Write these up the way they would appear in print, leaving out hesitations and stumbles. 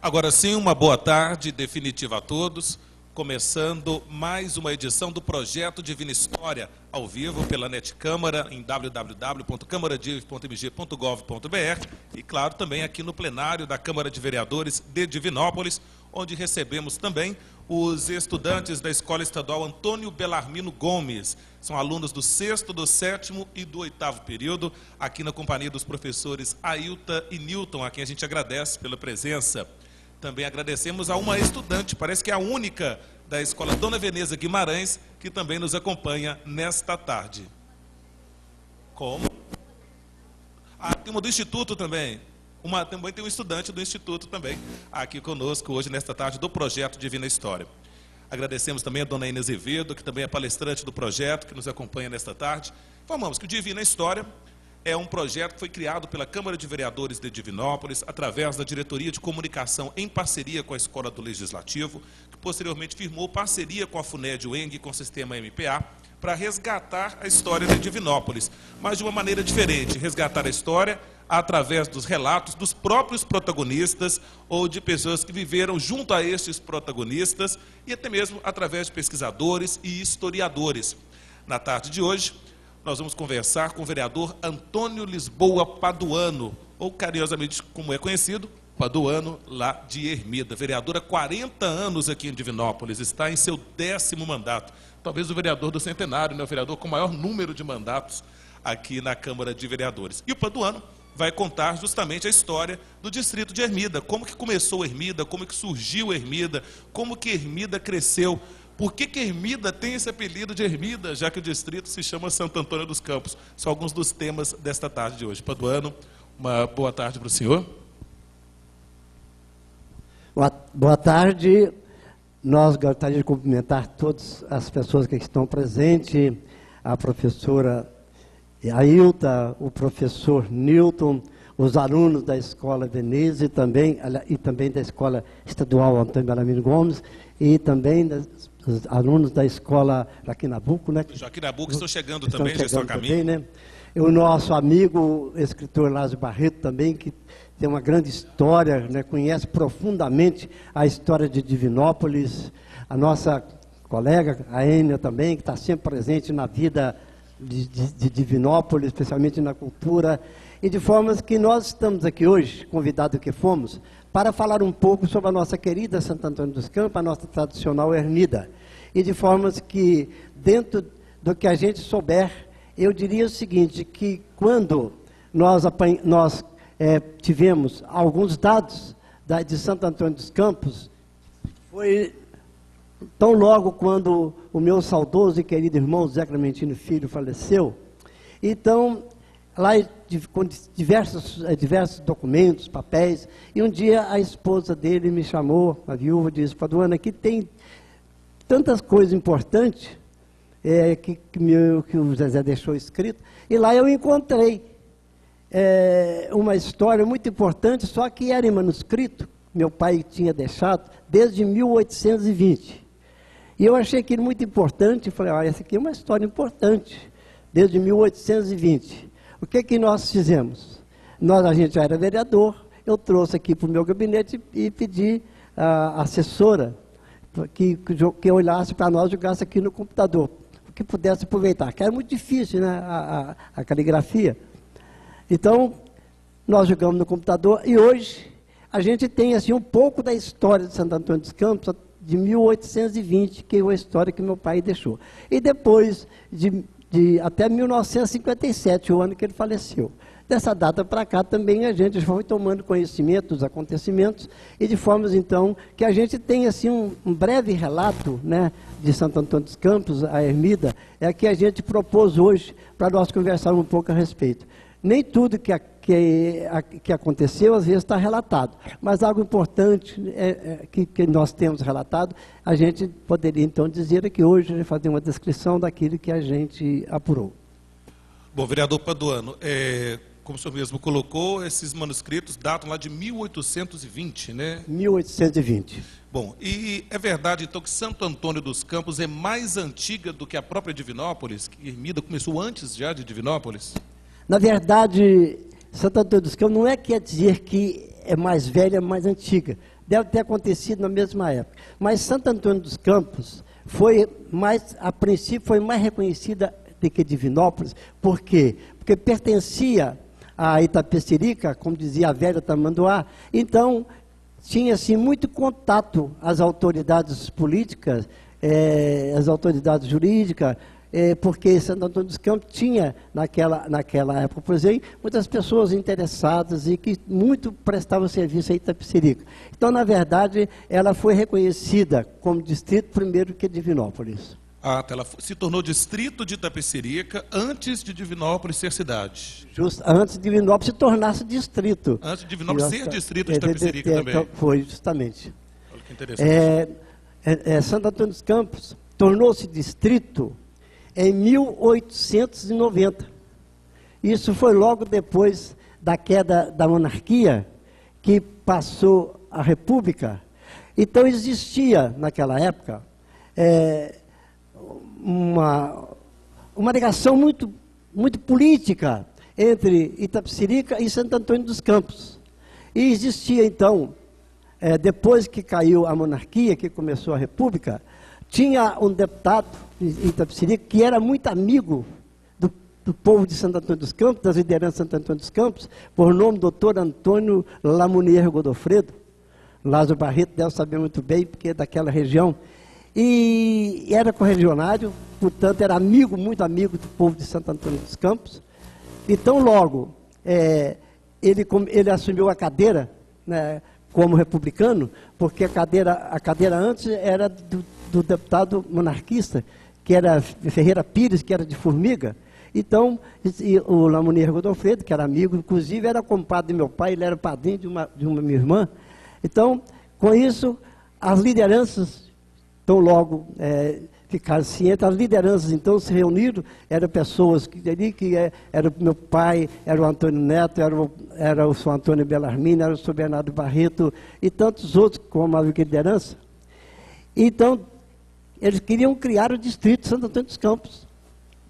Agora sim, uma boa tarde definitiva a todos, começando mais uma edição do Projeto Divina História, ao vivo pela NET Câmara, em www.câmaradiv.mg.gov.br e, claro, também aqui no plenário da Câmara de Vereadores de Divinópolis, onde recebemos também os estudantes da Escola Estadual Antônio Belarmino Gomes. São alunos do 6º, do 7º e do 8º período, aqui na companhia dos professores Ailta e Newton, a quem a gente agradece pela presença. Também agradecemos a uma estudante, parece que é a única da Escola Dona Veneza Guimarães, que também nos acompanha nesta tarde. Como? Ah, tem uma do Instituto também. Também tem um estudante do Instituto também, aqui conosco hoje, nesta tarde, do Projeto Divina História. Agradecemos também a dona Inês Azevedo, que também é palestrante do projeto, que nos acompanha nesta tarde. Informamos que o Divina História é um projeto que foi criado pela Câmara de Vereadores de Divinópolis, através da Diretoria de Comunicação, em parceria com a Escola do Legislativo, que posteriormente firmou parceria com a FUNED-UENG e com o Sistema MPA, para resgatar a história de Divinópolis, mas de uma maneira diferente, resgatar a história através dos relatos dos próprios protagonistas ou de pessoas que viveram junto a estes protagonistas e até mesmo através de pesquisadores e historiadores. Na tarde de hoje, nós vamos conversar com o vereador Antônio Lisboa Paduano, ou carinhosamente como é conhecido, Paduano, lá de Ermida. Vereador há 40 anos aqui em Divinópolis, está em seu 10º mandato. Talvez o vereador do centenário, né? O vereador com o maior número de mandatos aqui na Câmara de Vereadores. E o Paduano vai contar justamente a história do distrito de Ermida, como que começou Ermida, como que surgiu Ermida, como que Ermida cresceu. Por que Ermida tem esse apelido de Ermida, já que o distrito se chama Santo Antônio dos Campos? São alguns dos temas desta tarde de hoje. Paduano, uma boa tarde para o senhor. Boa tarde. Nós gostaríamos de cumprimentar todas as pessoas que estão presentes, a professora Ailta, o professor Newton, os alunos da Escola Veneza e também da Escola Estadual Antônio Belarmino Gomes e também os alunos da Escola Joaquim Nabuco, né? Joaquim Nabuco estão chegando também, já estão a caminho. Também, né? E o nosso amigo, escritor Lázaro Barreto também, que tem uma grande história, né? Conhece profundamente a história de Divinópolis, a nossa colega, a Ênia também, que está sempre presente na vida de Divinópolis, especialmente na cultura, e de formas que nós estamos aqui hoje, convidados que fomos, para falar um pouco sobre a nossa querida Santo Antônio dos Campos, a nossa tradicional Ermida. E de formas que, dentro do que a gente souber, eu diria o seguinte, que quando nós tivemos alguns dados de Santo Antônio dos Campos, foi tão logo quando o meu saudoso e querido irmão Zé Clementino Filho faleceu. Então, lá com diversos documentos, papéis, e um dia a esposa dele me chamou, a viúva, disse: Paduano, aqui tem tantas coisas importantes que o Zezé deixou escrito, e lá eu encontrei uma história muito importante, só que era em manuscrito, meu pai tinha deixado desde 1820. E eu achei aquilo muito importante, e falei: essa aqui é uma história importante, desde 1820. O que nós fizemos? A gente já era vereador, eu trouxe aqui para o meu gabinete e pedi à assessora que olhasse para nós, jogasse aqui no computador, que pudesse aproveitar, que era muito difícil, né, a caligrafia. Então, nós jogamos no computador e hoje a gente tem assim, um pouco da história de Santo Antônio dos Campos, de 1820, que é a história que meu pai deixou. E depois até 1957, o ano que ele faleceu. Dessa data para cá também a gente foi tomando conhecimento dos acontecimentos e de formas então que a gente tem assim um breve relato, né, de Santo Antônio dos Campos, a Ermida, é que a gente propôs hoje para nós conversarmos um pouco a respeito. Nem tudo que aconteceu, às vezes, está relatado. Mas algo importante que nós temos relatado, a gente poderia, então, dizer aqui hoje, fazer uma descrição daquilo que a gente apurou. Bom, vereador Paduano, como o senhor mesmo colocou, esses manuscritos datam lá de 1820, né? 1820. Bom, e é verdade, então, que Santo Antônio dos Campos é mais antiga do que a própria Divinópolis? Que Ermida começou antes já de Divinópolis? Na verdade, Santo Antônio dos Campos não quer dizer que é mais velha, mais antiga. deve ter acontecido na mesma época. Mas Santo Antônio dos Campos foi mais, a princípio, foi mais reconhecida do que Divinópolis. Por quê? Porque pertencia a Itapecerica, como dizia a velha Tamanduá. Então, tinha assim, muito contato às autoridades políticas, às autoridades jurídicas, porque Santo Antônio dos Campos tinha, naquela época, por exemplo, muitas pessoas interessadas e que muito prestavam serviço a Itapecerica. Então, na verdade, ela foi reconhecida como distrito primeiro que Divinópolis. Ah, ela se tornou distrito de Itapecerica antes de Divinópolis ser cidade. Justo, antes de Divinópolis se tornasse distrito. Antes de Divinópolis ser distrito de Itapecerica também. Foi, justamente. Olha que interessante. Santo Antônio dos Campos tornou-se distrito em 1890. Isso foi logo depois da queda da monarquia, que passou a república. Então existia, naquela época, uma ligação muito política entre Itapecerica e Santo Antônio dos Campos. E existia, então, depois que caiu a monarquia, que começou a república, tinha um deputado em Itapecerica que era muito amigo do povo de Santo Antônio dos Campos, das lideranças de Santo Antônio dos Campos, por nome doutor Antônio Lamunier Godofredo. Lázaro Barreto deve saber muito bem, porque é daquela região. E era correligionário, portanto, era amigo, muito amigo do povo de Santo Antônio dos Campos. Então, logo, ele assumiu a cadeira, né, como republicano, porque a cadeira antes era do deputado monarquista, que era Ferreira Pires, que era de Formiga. Então, o Lamunier Godofredo, que era amigo, inclusive era compadre do meu pai, ele era padrinho de uma minha irmã. Então, com isso, as lideranças, tão logo ficaram cientes, as lideranças então se reuniram, eram pessoas que era o meu pai, era o Antônio Neto, era o São Antônio Bellarmino, era o São Bernardo Barreto e tantos outros como a liderança. Então, eles queriam criar o distrito de Santo Antônio dos Campos,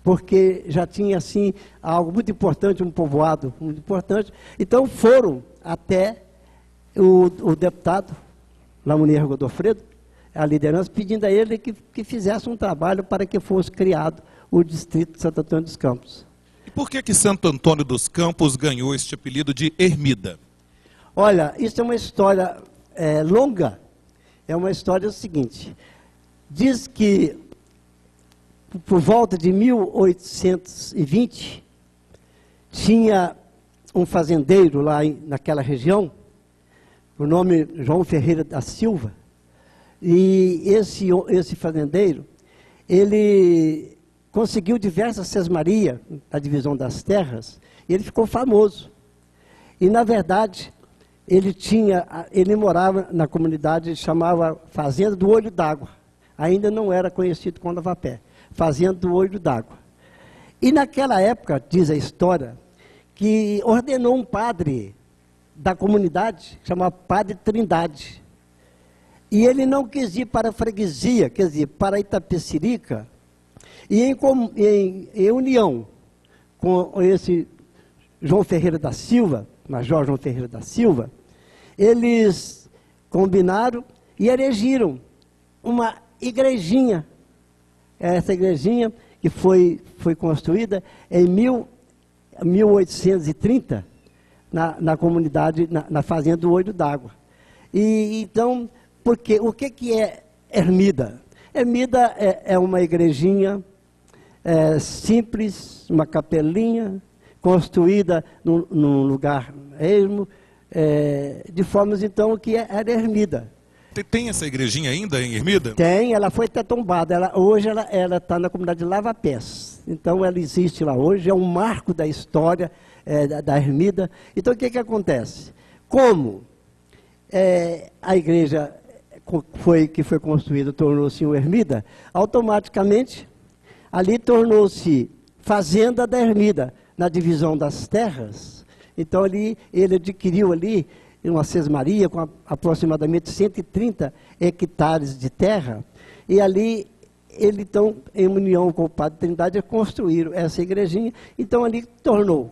porque já tinha assim algo muito importante, um povoado muito importante. Então foram até o deputado Lamunier Godofredo, a liderança, pedindo a ele que fizesse um trabalho para que fosse criado o distrito de Santo Antônio dos Campos. E por que Santo Antônio dos Campos ganhou este apelido de Ermida? Olha, isso é uma história longa. É uma história seguinte. Diz que por volta de 1820 tinha um fazendeiro lá naquela região, o nome João Ferreira da Silva. E esse fazendeiro, ele conseguiu diversas sesmarias na divisão das terras, e ele ficou famoso. E, na verdade, ele morava na comunidade, chamava Fazenda do Olho d'Água. Ainda não era conhecido como Lavapé. Fazenda do Olho d'Água. E naquela época, diz a história, que ordenou um padre da comunidade, chamado Padre Trindade. E ele não quis ir para a freguesia, quer dizer, para Itapecerica, e em união com esse João Ferreira da Silva, Major João Ferreira da Silva, eles combinaram e erigiram uma igrejinha. Essa igrejinha que foi construída em 1830, na comunidade, na Fazenda do Olho d'Água. E então, porque o que é Ermida? Ermida é uma igrejinha simples, uma capelinha, construída num lugar ermo, de formas então que era Ermida. Tem essa igrejinha ainda em Ermida? Tem, ela foi até tombada. Hoje ela está na comunidade de Lavapés. Então ela existe lá hoje, é um marco da história da Ermida. Então o que acontece? Como a igreja que foi construída tornou-se uma Ermida, automaticamente ali tornou-se Fazenda da Ermida, na divisão das terras. Então ali ele adquiriu ali uma sesmaria com aproximadamente 130 hectares de terra, e ali ele então, em união com o Padre Trindade, construíram essa igrejinha, então ali tornou.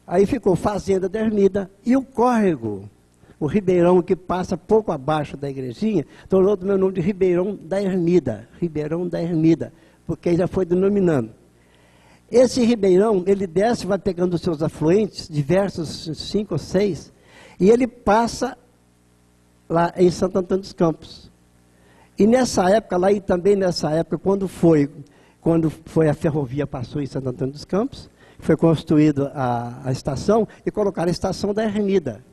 Aí ficou Fazenda da Ermida, e o córrego o ribeirão que passa pouco abaixo da igrejinha, tornou o meu nome de Ribeirão da Ermida, porque já foi denominando. Esse ribeirão, ele desce, vai pegando os seus afluentes, diversos, 5 ou 6, e ele passa lá em Santo Antônio dos Campos. E nessa época, lá e também nessa época, quando foi a ferrovia, passou em Santo Antônio dos Campos, foi construída a estação e colocaram a estação da Ermida.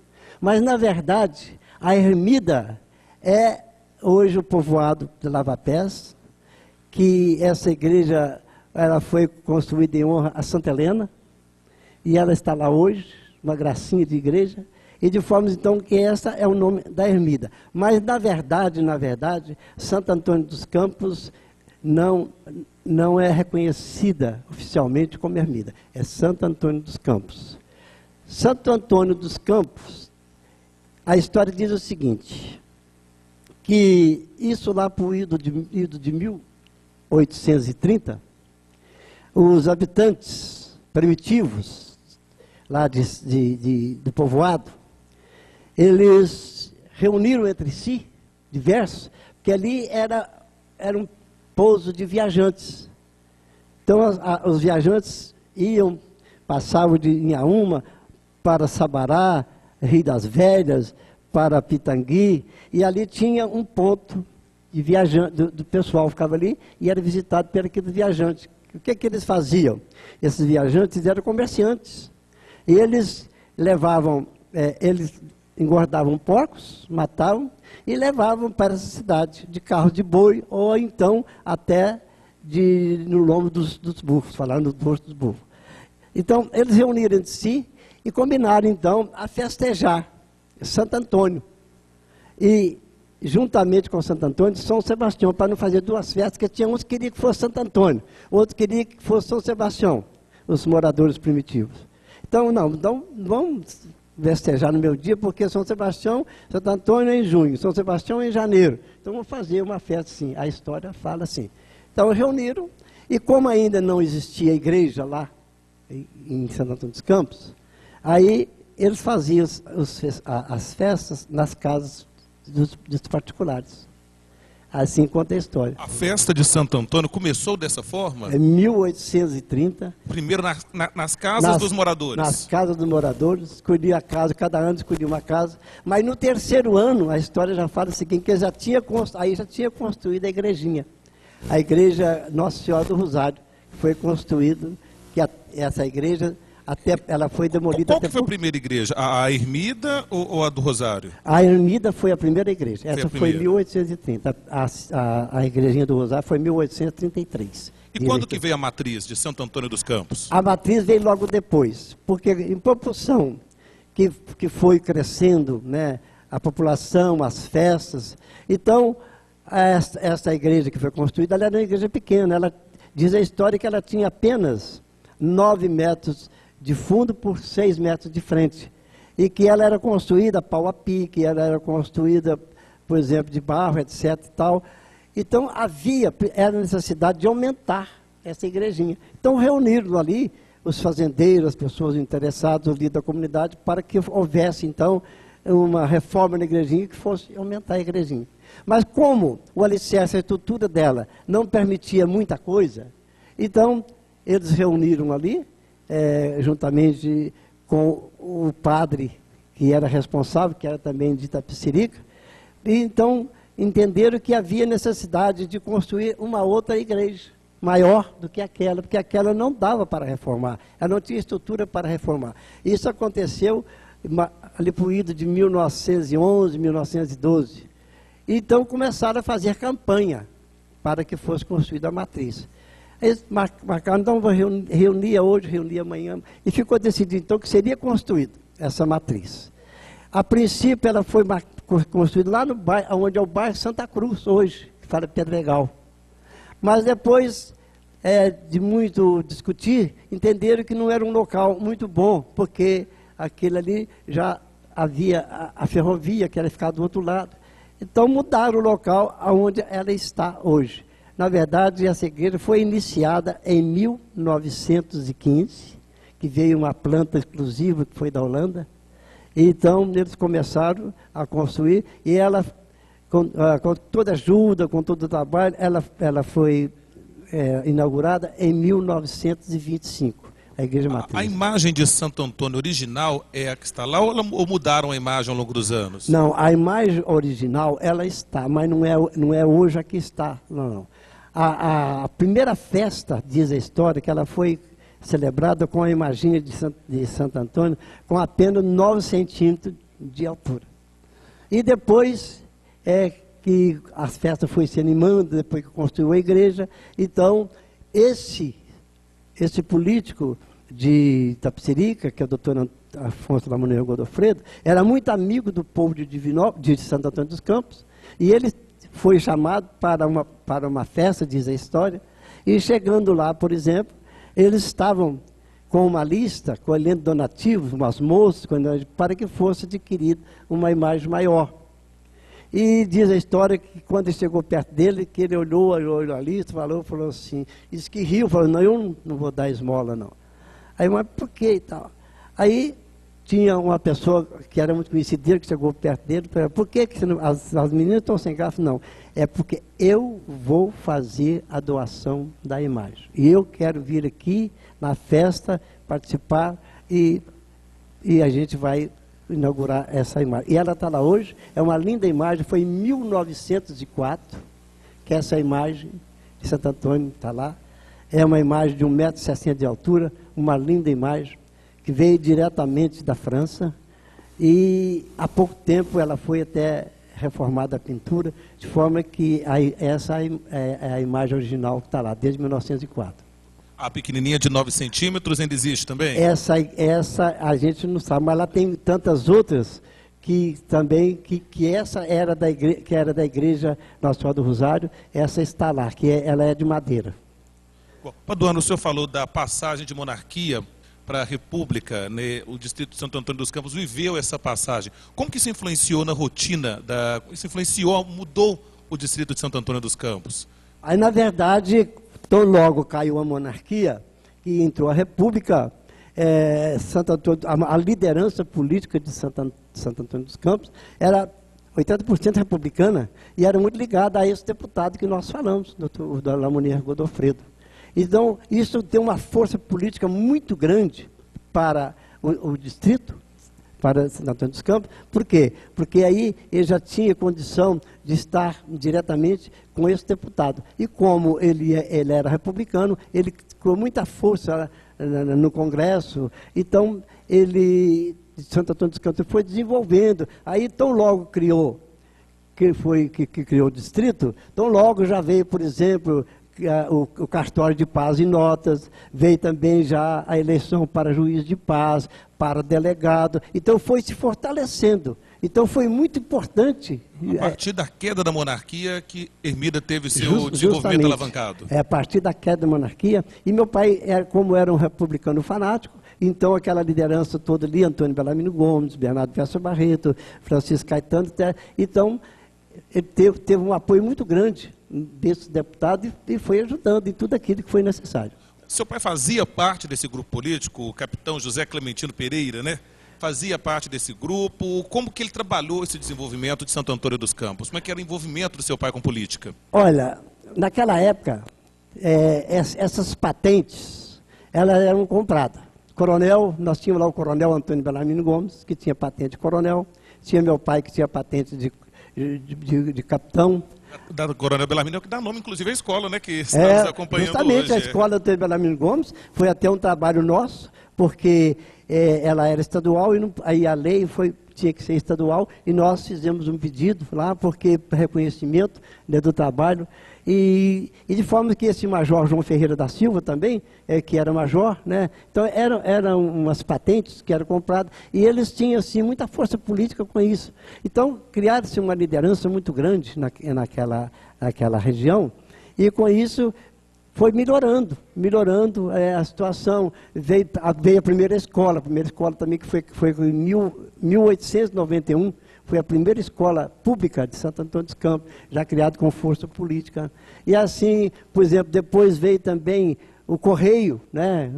Mas, na verdade, a Ermida é hoje o povoado de Lavapés, que essa igreja ela foi construída em honra a Santa Helena, e ela está lá hoje, uma gracinha de igreja, e de forma então que essa é o nome da Ermida. Mas, na verdade, Santo Antônio dos Campos não é reconhecida oficialmente como Ermida, é Santo Antônio dos Campos. Santo Antônio dos Campos, a história diz o seguinte, que isso lá para o ido de 1830, os habitantes primitivos lá do povoado, eles reuniram entre si, diversos, porque ali era um pouso de viajantes. Então, os viajantes passavam de Inhaúma para Sabará, Rio das Velhas, para Pitangui, e ali tinha um ponto de viajante, do pessoal ficava ali e era visitado por aqueles viajantes. O que eles faziam? Esses viajantes eram comerciantes. E eles levavam, eles engordavam porcos, matavam e levavam para essa cidade de carros de boi ou então até no lombo dos burros, falando do dorso dos burros. Então, eles reuniram entre si e combinaram então a festejar Santo Antônio. E juntamente com Santo Antônio, São Sebastião, para não fazer duas festas, porque tinha uns que queriam que fosse Santo Antônio, outros queriam que fosse São Sebastião, os moradores primitivos. Então, não vamos festejar no meu dia, porque São Sebastião, Santo Antônio é em junho, São Sebastião é em janeiro. Então, vamos fazer uma festa assim. A história fala assim. Então, reuniram, e como ainda não existia igreja lá, em Santo Antônio dos Campos, aí eles faziam as festas nas casas dos particulares. Assim conta a história. A festa de Santo Antônio começou dessa forma? Em 1830. Primeiro nas casas dos moradores? Nas casas dos moradores, escolhia a casa, cada ano escolhia uma casa. Mas no terceiro ano, a história já fala o seguinte, que já tinha construído a igrejinha. A igreja Nossa Senhora do Rosário, que foi construída, essa igreja até ela foi demolida. Qual que foi a primeira igreja? A Ermida ou a do Rosário? A Ermida foi a primeira igreja. Essa foi em 1830. A igrejinha do Rosário foi em 1833. E quando que veio a matriz de Santo Antônio dos Campos? A matriz veio logo depois, porque em proporção que foi crescendo, né, a população, as festas. Então, essa igreja que foi construída, ela era uma igreja pequena. Ela diz a história que ela tinha apenas 9 metros de fundo por 6 metros de frente. E que ela era construída pau a pique, ela era construída, por exemplo, de barro, etc. e tal. Então, era necessidade de aumentar essa igrejinha. Então, reuniram ali os fazendeiros, as pessoas interessadas, o líder da comunidade, para que houvesse, então, uma reforma na igrejinha que fosse aumentar a igrejinha. Mas como o alicerce, a estrutura dela, não permitia muita coisa, então, eles reuniram ali, juntamente com o padre que era responsável, que era também de Itapecerica, e então entenderam que havia necessidade de construir uma outra igreja, maior do que aquela, porque aquela não dava para reformar, ela não tinha estrutura para reformar. Isso aconteceu ali por ido de 1911, 1912. Então começaram a fazer campanha para que fosse construída a matriz. Eles marcaram, então reunia hoje, reunia amanhã, e ficou decidido então que seria construída essa matriz. A princípio ela foi construída lá no bairro, onde é o bairro Santa Cruz hoje, que fala Pedregal. Mas depois de muito discutir, entenderam que não era um local muito bom, porque aquele ali já havia a ferrovia, que era ficar do outro lado. Então mudaram o local onde ela está hoje. Na verdade, essa igreja foi iniciada em 1915, que veio uma planta exclusiva, que foi da Holanda, Então, eles começaram a construir, e ela, com toda a ajuda, com todo o trabalho, ela foi inaugurada em 1925, a Igreja Matriz. A imagem de Santo Antônio original é a que está lá, ou mudaram a imagem ao longo dos anos? Não, a imagem original, ela está, mas não é hoje a que está, não. A primeira festa, diz a história, que ela foi celebrada com a imagem de Santo Antônio, com apenas 9 centímetros de altura. E depois que a festa foi se animando, depois que construiu a igreja, então esse político de Itapecerica, que é o doutor Afonso Lamoneiro Godofredo, era muito amigo do povo de Santo Antônio dos Campos, e ele foi chamado para uma festa, diz a história, e chegando lá, por exemplo, eles estavam com uma lista, colhendo donativos, umas moças, para que fosse adquirida uma imagem maior. E diz a história que quando ele chegou perto dele, que ele olhou a lista, falou assim, disse que riu, falou, não, eu não vou dar esmola, não. Aí, mas por que e tal? Aí tinha uma pessoa que era muito conhecida dele, que chegou perto dele, falou, por que as meninas estão sem graça? Não, é porque eu vou fazer a doação da imagem. E eu quero vir aqui na festa, participar, e a gente vai inaugurar essa imagem. E ela está lá hoje, é uma linda imagem, foi em 1904, que essa imagem de Santo Antônio está lá. É uma imagem de 1,60 m de altura, uma linda imagem, que veio diretamente da França, e há pouco tempo ela foi até reformada a pintura, de forma que essa é a imagem original que está lá, desde 1904. A pequenininha de 9 centímetros ainda existe também? Essa a gente não sabe, mas ela tem tantas outras que também, que essa era da igreja Nossa Senhora do Rosário, essa está lá, ela é de madeira. Bom, Paduano, o senhor falou da passagem de monarquia para a República, né? O distrito de Santo Antônio dos Campos viveu essa passagem. Como que isso influenciou na rotina, mudou o distrito de Santo Antônio dos Campos? Aí, na verdade, tão logo caiu a monarquia e entrou a República, a liderança política de Santo Antônio dos Campos era 80% republicana e era muito ligada a esse deputado que nós falamos, o Dr. Lamoneiro Godofredo. Então, isso tem uma força política muito grande para o distrito, para Santo Antônio dos Campos. Por quê? Porque aí ele já tinha condição de estar diretamente com esse deputado. E como ele era republicano, ele criou muita força no Congresso. Então, Santo Antônio dos Campos foi desenvolvendo. Aí, tão logo criou, que criou o distrito, tão logo já veio, por exemplo, o cartório de paz e notas, veio também já a eleição para juiz de paz, para delegado, então foi se fortalecendo. Então foi muito importante. A partir da queda da monarquia que Ermida teve seu desenvolvimento alavancado. É a partir da queda da monarquia, e meu pai, como era um republicano fanático, então aquela liderança toda ali, Antônio Belarmino Gomes, Bernardo Verso Barreto, Francisco Caetano, então ele teve um apoio muito grande desse deputado e foi ajudando em tudo aquilo que foi necessário. Seu pai fazia parte desse grupo político, o capitão José Clementino Pereira, né? Fazia parte desse grupo. Como que ele trabalhou esse desenvolvimento de Santo Antônio dos Campos? Como é que era o envolvimento do seu pai com política? Olha, naquela época, essas patentes, elas eram compradas. Coronel, nós tínhamos lá o coronel Antônio Belarmino Gomes, que tinha patente de coronel, tinha meu pai que tinha patente de capitão. Da Coronel Belarmino é o que dá nome, inclusive, à escola, né, que está nos acompanhando justamente hoje. A escola do Belarmino Gomes foi até um trabalho nosso, porque ela era estadual e aí a lei tinha que ser estadual, e nós fizemos um pedido lá, porque reconhecimento, né, do trabalho, e de forma que esse major João Ferreira da Silva também, que era major, né, então eram umas patentes que eram compradas, e eles tinham assim, muita força política com isso. Então criaram-se uma liderança muito grande naquela região, e com isso foi melhorando a situação. Veio a primeira escola também, que foi em 1891, foi a primeira escola pública de Santo Antônio dos Campos, já criada com força política. E assim, por exemplo, depois veio também o correio, né,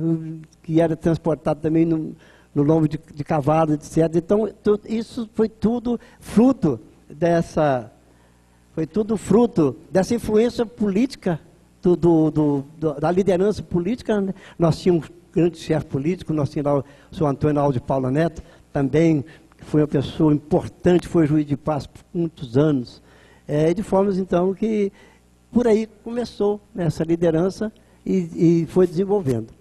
que era transportado também no lombo de cavalo, etc. Então, isso foi tudo fruto dessa influência política, da liderança política, né? Nós tínhamos um grande chefe político, nós tínhamos lá o senhor Antônio Alves de Paula Neto, também foi uma pessoa importante, foi juiz de paz por muitos anos, de formas, então, que por aí começou essa liderança e foi desenvolvendo.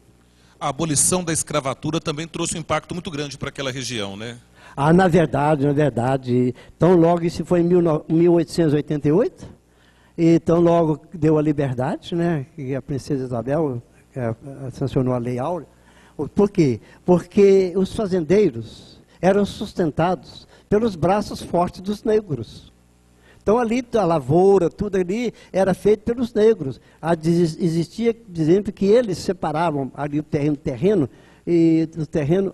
A abolição da escravatura também trouxe um impacto muito grande para aquela região, né? Na verdade, tão logo, isso foi em 1888, e tão logo deu a liberdade, né, que a princesa Isabel sancionou a Lei Áurea. Por quê? Porque os fazendeiros eram sustentados pelos braços fortes dos negros. Então, ali, a lavoura, tudo ali, era feito pelos negros. Existia, dizendo que eles separavam ali o terreno, e o terreno...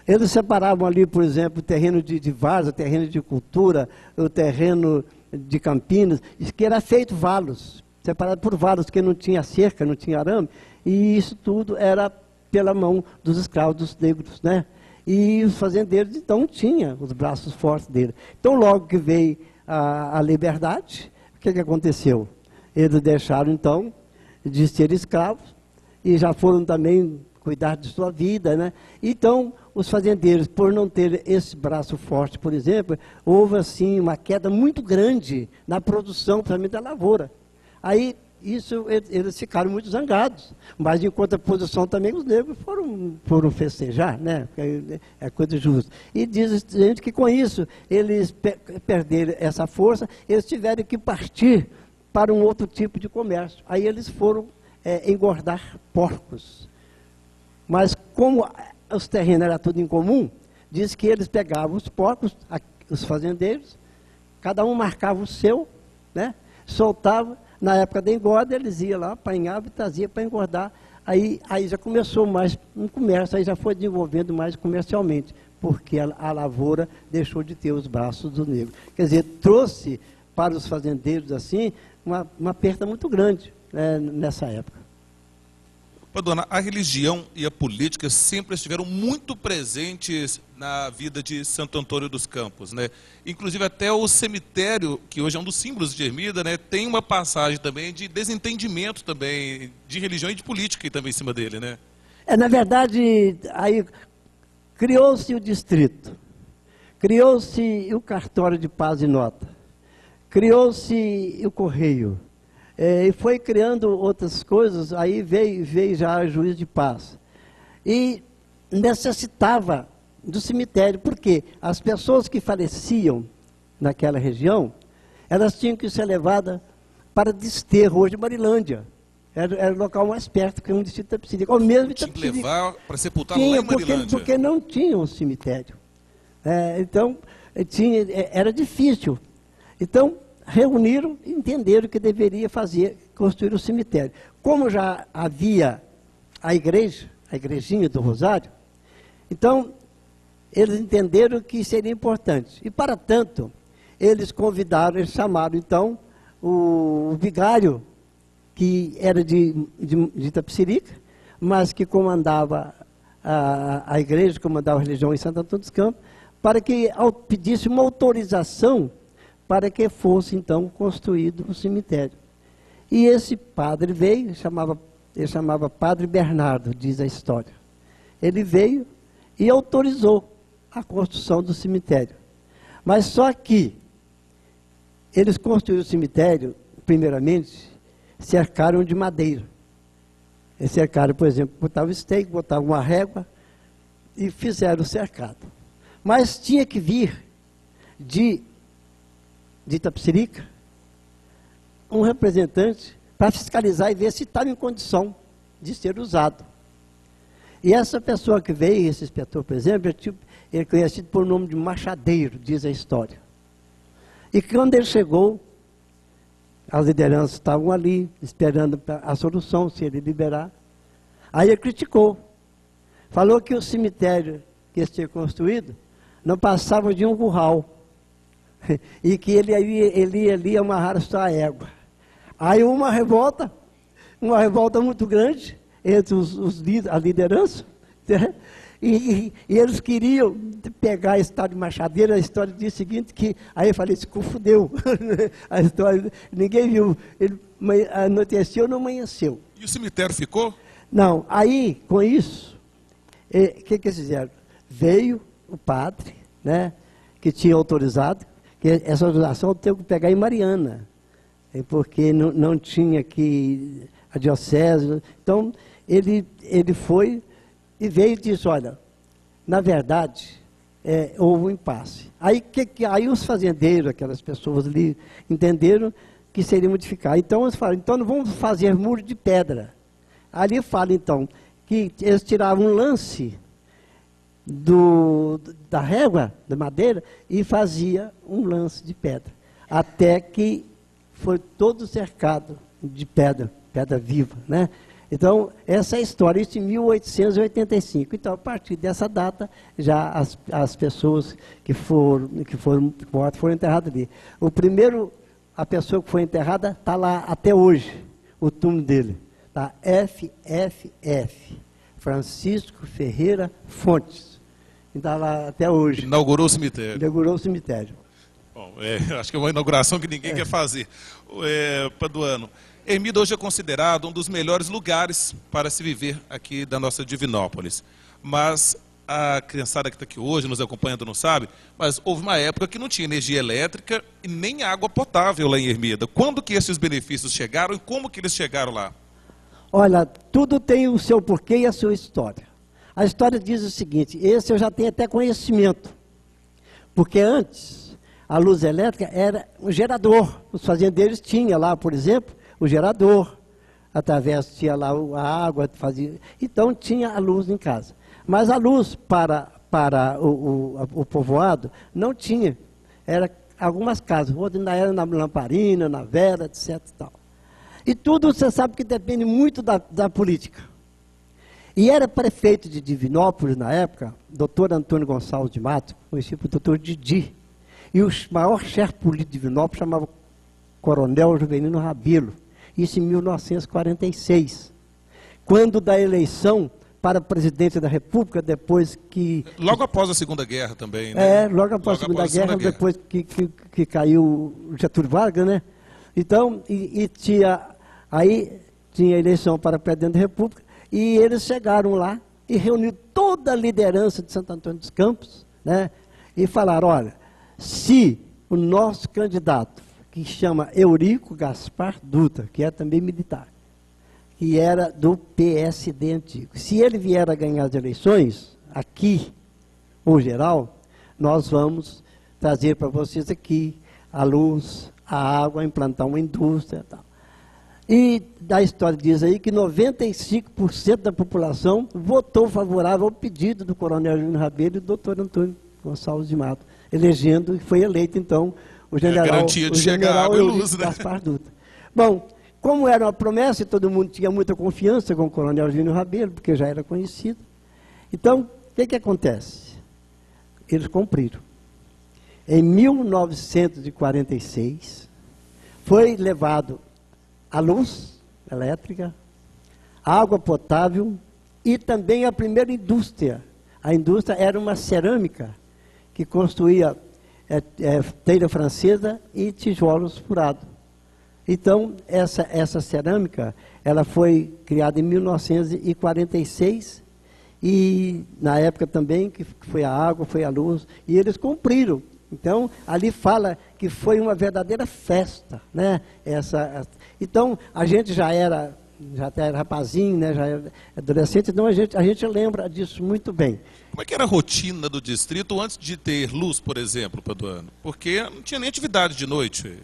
Eles separavam ali, por exemplo, o terreno de várzea, o terreno de cultura, o terreno de Campinas, que era feito valos, separado por valos, que não tinha cerca, não tinha arame, e isso tudo era pela mão dos escravos, dos negros, né? E os fazendeiros, então, tinham os braços fortes dele. Então, logo que veio a liberdade, o que aconteceu? Eles deixaram, então, de ser escravos, e já foram também cuidar de sua vida, né? Então, os fazendeiros, por não ter esse braço forte, por exemplo, houve, assim, uma queda muito grande na produção, principalmente da lavoura. Aí, eles ficaram muito zangados, mas em contraposição também os negros foram festejar, né? É coisa justa. E diz gente que com isso eles perderam essa força, eles tiveram que partir para um outro tipo de comércio. Aí eles foram engordar porcos. Mas como os terrenos eram tudo em comum, diz que eles pegavam os porcos, os fazendeiros, cada um marcava o seu, né? Soltava. Na época da engorda, eles iam lá, apanhavam e traziam para engordar. Aí já começou mais um comércio, aí já foi desenvolvendo mais comercialmente, porque a lavoura deixou de ter os braços do negro. Quer dizer, trouxe para os fazendeiros, assim, uma perda muito grande, né, nessa época. Dona, a religião e a política sempre estiveram muito presentes na vida de Santo Antônio dos Campos, né? Inclusive até o cemitério, que hoje é um dos símbolos de Ermida, né, tem uma passagem também de desentendimento também de religião e de política também em cima dele, né? Na verdade, aí criou-se o distrito, criou-se o cartório de paz e nota, criou-se o correio. E foi criando outras coisas, aí veio já o juiz de paz. E necessitava do cemitério, porque as pessoas que faleciam naquela região, elas tinham que ser levadas para desterro, hoje Marilândia. Era o local mais perto, que é um distrito de Itapecerica. Ou mesmo tinha que levar para sepultar lá em Marilândia. Porque não tinha um cemitério. Então, era difícil. Então, reuniram e entenderam que deveria construir o cemitério. Como já havia a igrejinha do Rosário, então eles entenderam que seria importante. E para tanto, eles chamaram então o vigário, que era de Itapecerica, mas que comandava a igreja, comandava a religião em Santo Antônio dos Campos, para que pedisse uma autorização para que fosse, então, construído o cemitério. E esse padre veio, ele chamava Padre Bernardo, diz a história. Ele veio e autorizou a construção do cemitério. Mas só que eles construíram o cemitério, primeiramente, cercaram de madeira. Eles cercaram, por exemplo, botavam stake, botavam uma régua e fizeram o cercado. Mas tinha que vir de Itapecerica, um representante para fiscalizar e ver se estava em condição de ser usado. E essa pessoa que veio, esse inspetor, por exemplo, ele é conhecido por nome de Machadeiro, diz a história. E quando ele chegou, as lideranças estavam ali, esperando a solução, se ele liberar. Aí ele criticou. Falou que o cemitério que eles tinham construído não passava de um curral. E que ele ia ali amarrar a sua égua. Aí uma revolta muito grande entre a liderança, E eles queriam pegar a história de Machadeira, a história do dia seguinte, aí eu falei, se confundeu. A história, ninguém viu, ele anoiteceu, não amanheceu. E o cemitério ficou? Não, aí, com isso, o que eles fizeram? Veio o padre, né, que tinha autorizado, que essa autorização eu tenho que pegar em Mariana, porque não tinha aqui a diocese. Então, ele foi e veio e disse, olha, na verdade, houve um impasse. Aí os fazendeiros, aquelas pessoas ali, entenderam que seria modificar. Então, eles falaram, então não vamos fazer muro de pedra. Ali fala, então, que eles tiravam um lance da régua, da madeira, e fazia um lance de pedra. Até que foi todo cercado de pedra viva, né? Então, essa é a história, isso em 1885. Então, a partir dessa data, já as pessoas que foram mortas foram enterradas ali. A pessoa que foi enterrada está lá até hoje, o túmulo dele. Tá? FFF, Francisco Ferreira Fontes. Está lá até hoje. Inaugurou o cemitério. Inaugurou o cemitério. Bom, acho que é uma inauguração que ninguém quer fazer. Paduano, Ermida hoje é considerado um dos melhores lugares para se viver aqui da nossa Divinópolis. Mas a criançada que está aqui hoje, nos acompanhando, não sabe, mas houve uma época que não tinha energia elétrica e nem água potável lá em Ermida. Quando que esses benefícios chegaram e como que eles chegaram lá? Olha, tudo tem o seu porquê e a sua história. A história diz o seguinte, esse eu já tenho até conhecimento, porque antes a luz elétrica era um gerador. Os fazendeiros tinham lá, por exemplo, o gerador, através tinha lá a água, então tinha a luz em casa. Mas a luz para o povoado não tinha, era algumas casas, outras ainda era na lamparina, na vela, etc. Tal. E tudo você sabe que depende muito da política. E era prefeito de Divinópolis na época, doutor Antônio Gonçalves de Matos, conhecido por doutor Didi. E o maior chefe político de Divinópolis chamava Coronel Juvelino Rabelo. Isso em 1946, quando da eleição para presidente da República, depois que... Logo após a Segunda Guerra também, né? Logo após a Segunda Guerra, depois que caiu o Getúlio Vargas, né? Então, aí tinha eleição para presidente da República, e eles chegaram lá e reuniram toda a liderança de Santo Antônio dos Campos, né? E falaram, olha, se o nosso candidato, que chama Eurico Gaspar Dutra, que é também militar, que era do PSD antigo. Se ele vier a ganhar as eleições, aqui, ou geral, nós vamos trazer para vocês aqui a luz, a água, implantar uma indústria e tal. E da história diz aí que 95% da população votou favorável ao pedido do coronel Júnior Rabelo e do doutor Antônio Gonçalves de Matos, elegendo, e foi eleito, então, o general Eurico Gaspar Dutra. Bom, como era uma promessa e todo mundo tinha muita confiança com o coronel Júnior Rabelo, porque já era conhecido, então, o que acontece? Eles cumpriram. Em 1946, foi levado a luz elétrica, água potável e também a primeira indústria. A indústria era uma cerâmica que construía telha francesa e tijolos furados. Então, essa cerâmica, ela foi criada em 1946 e na época também que foi a água, foi a luz, e eles cumpriram. Então, ali fala que foi uma verdadeira festa, né? Então, a gente já era rapazinho, né? Já era adolescente, então a gente lembra disso muito bem. Como é que era a rotina do distrito antes de ter luz, por exemplo, Paduano? Porque não tinha nem atividade de noite.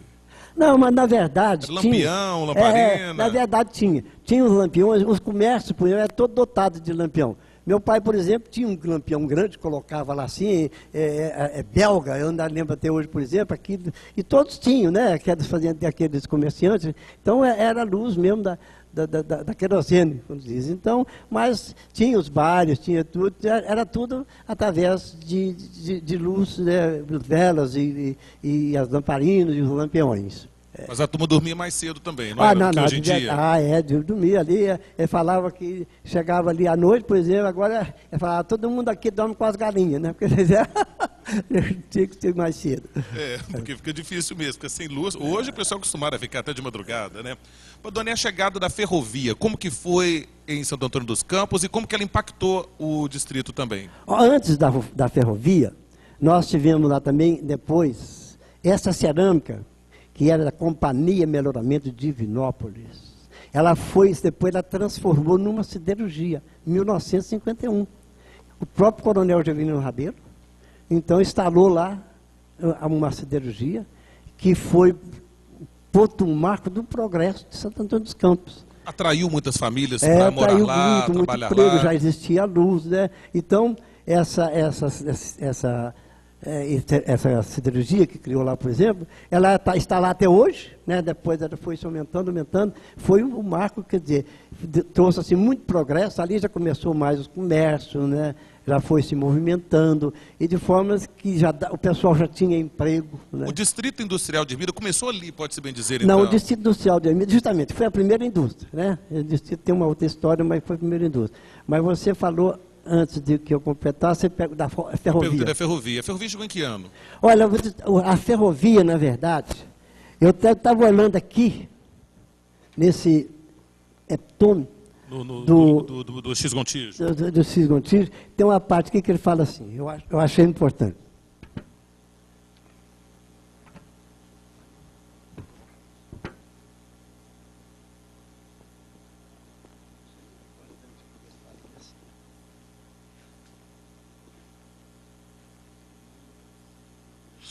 Não, mas na verdade era lampião, lamparina. Na verdade tinha. Tinha os lampiões, os comércios, por exemplo, eram todos dotados de lampião. Meu pai, por exemplo, tinha um lampião grande, colocava lá assim, belga, eu ainda lembro até hoje, por exemplo, aqui, e todos tinham, né, aqueles comerciantes, então era a luz mesmo da querosene, como diz. Então, mas tinha os bares, tinha tudo, era tudo através de luz, né, velas e as lamparinas e os lampiões. Mas a turma dormia mais cedo também, não é? Não, Que não, hoje em dia. dormia ali, ele falava que chegava ali à noite, por exemplo, agora ele falava, todo mundo aqui dorme com as galinhas, né? Porque tinha que ser mais cedo. Porque fica difícil mesmo, fica sem luz. Hoje o pessoal acostumado a ficar até de madrugada, né? Mas, dona, a chegada da ferrovia, como que foi em Santo Antônio dos Campos e como que ela impactou o distrito também? Antes da ferrovia, nós tivemos lá também, depois, essa cerâmica, que era da Companhia Melhoramento de Divinópolis. Depois ela transformou numa siderurgia, em 1951. O próprio coronel Jovelino Rabelo, então, instalou lá uma siderurgia, que foi ponto marco do progresso de Santo Antônio dos Campos. Atraiu muitas famílias para morar lá, muito trabalhar emprego, lá. já existia luz, né? Então, essa siderurgia que criou lá, por exemplo, ela está lá até hoje, né? Depois ela foi se aumentando, foi um marco, quer dizer, trouxe assim, muito progresso, ali já começou mais o comércio, né? Já foi se movimentando, e de formas que o pessoal já tinha emprego. Né? O Distrito Industrial de Ermida começou ali, pode-se bem dizer, então? Não, o Distrito Industrial de Ermida, justamente, foi a primeira indústria. Né? O distrito tem uma outra história, mas foi a primeira indústria. Mas você falou, antes de que eu completasse, da ferrovia. Eu perguntei da ferrovia. A ferrovia chegou em que ano? Olha, a ferrovia, na verdade, eu estava olhando aqui, nesse heptômetro, Do X-Gontijo. Do X-Gontijo, tem uma parte aqui que ele fala assim, eu achei importante.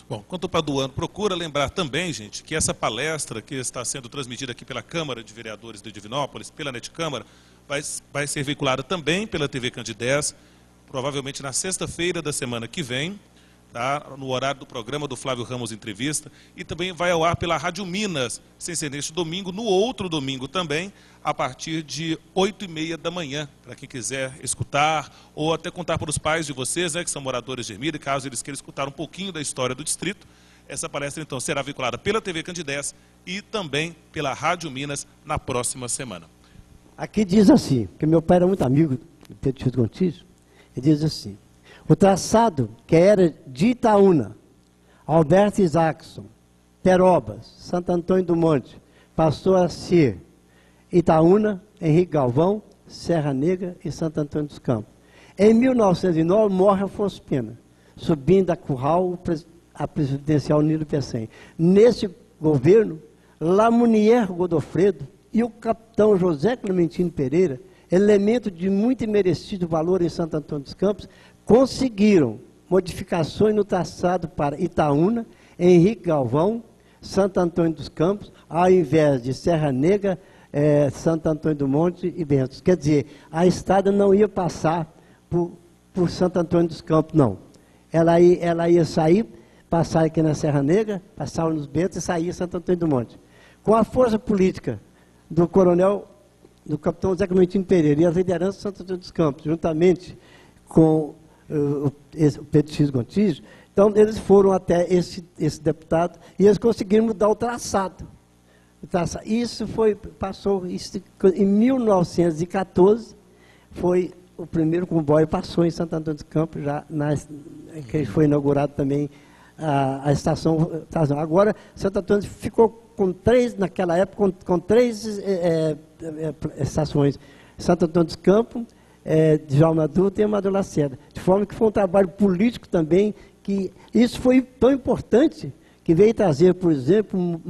Bom, quanto para do ano, procura lembrar também, gente, que essa palestra que está sendo transmitida aqui pela Câmara de Vereadores de Divinópolis, pela NET Câmara, vai ser veiculada também pela TV Candidez, provavelmente na sexta-feira da semana que vem, tá? No horário do programa do Flávio Ramos Entrevista, e também vai ao ar pela Rádio Minas, sem ser neste domingo, no outro domingo também, a partir de 8h30 da manhã, para quem quiser escutar, ou até contar para os pais de vocês, né, que são moradores de Ermida, caso eles queiram escutar um pouquinho da história do distrito. Essa palestra, então, será veiculada pela TV Candidez e também pela Rádio Minas na próxima semana. Aqui diz assim, porque meu pai era muito amigo do Pedro X-Gontijo, ele diz assim, o traçado que era de Itaúna, Alberto Isaacson, Perobas, Santo Antônio do Monte, passou a ser Itaúna, Henrique Galvão, Serra Negra e Santo Antônio dos Campos. Em 1909, morre Afonso Pena, subindo a Curral a presidencial Nilo Peçanha. Nesse governo, Lamounier Godofredo e o capitão José Clementino Pereira, elemento de muito imerecido valor em Santo Antônio dos Campos, conseguiram modificações no traçado para Itaúna, Henrique Galvão, Santo Antônio dos Campos, ao invés de Serra Negra, Santo Antônio do Monte e Bentos. Quer dizer, a estrada não ia passar por Santo Antônio dos Campos, não. Ela ia sair, passar aqui na Serra Negra, passar nos Bentos e sair em Santo Antônio do Monte. Com a força política do capitão Zé Clementino Pereira e as lideranças de Santo Antônio dos Campos, juntamente com o Pedro X-Gontijo, então eles foram até esse deputado e eles conseguiram mudar o traçado. Isso em 1914, foi o primeiro comboio passou em Santo Antônio dos Campos, que foi inaugurado também a estação. Agora, Santo Antônio ficou com três, naquela época, com três estações. Santo Antônio dos Campos, Djalma Adulto e Amador Lacerda. De forma que foi um trabalho político também, que isso foi tão importante, que veio trazer, por exemplo,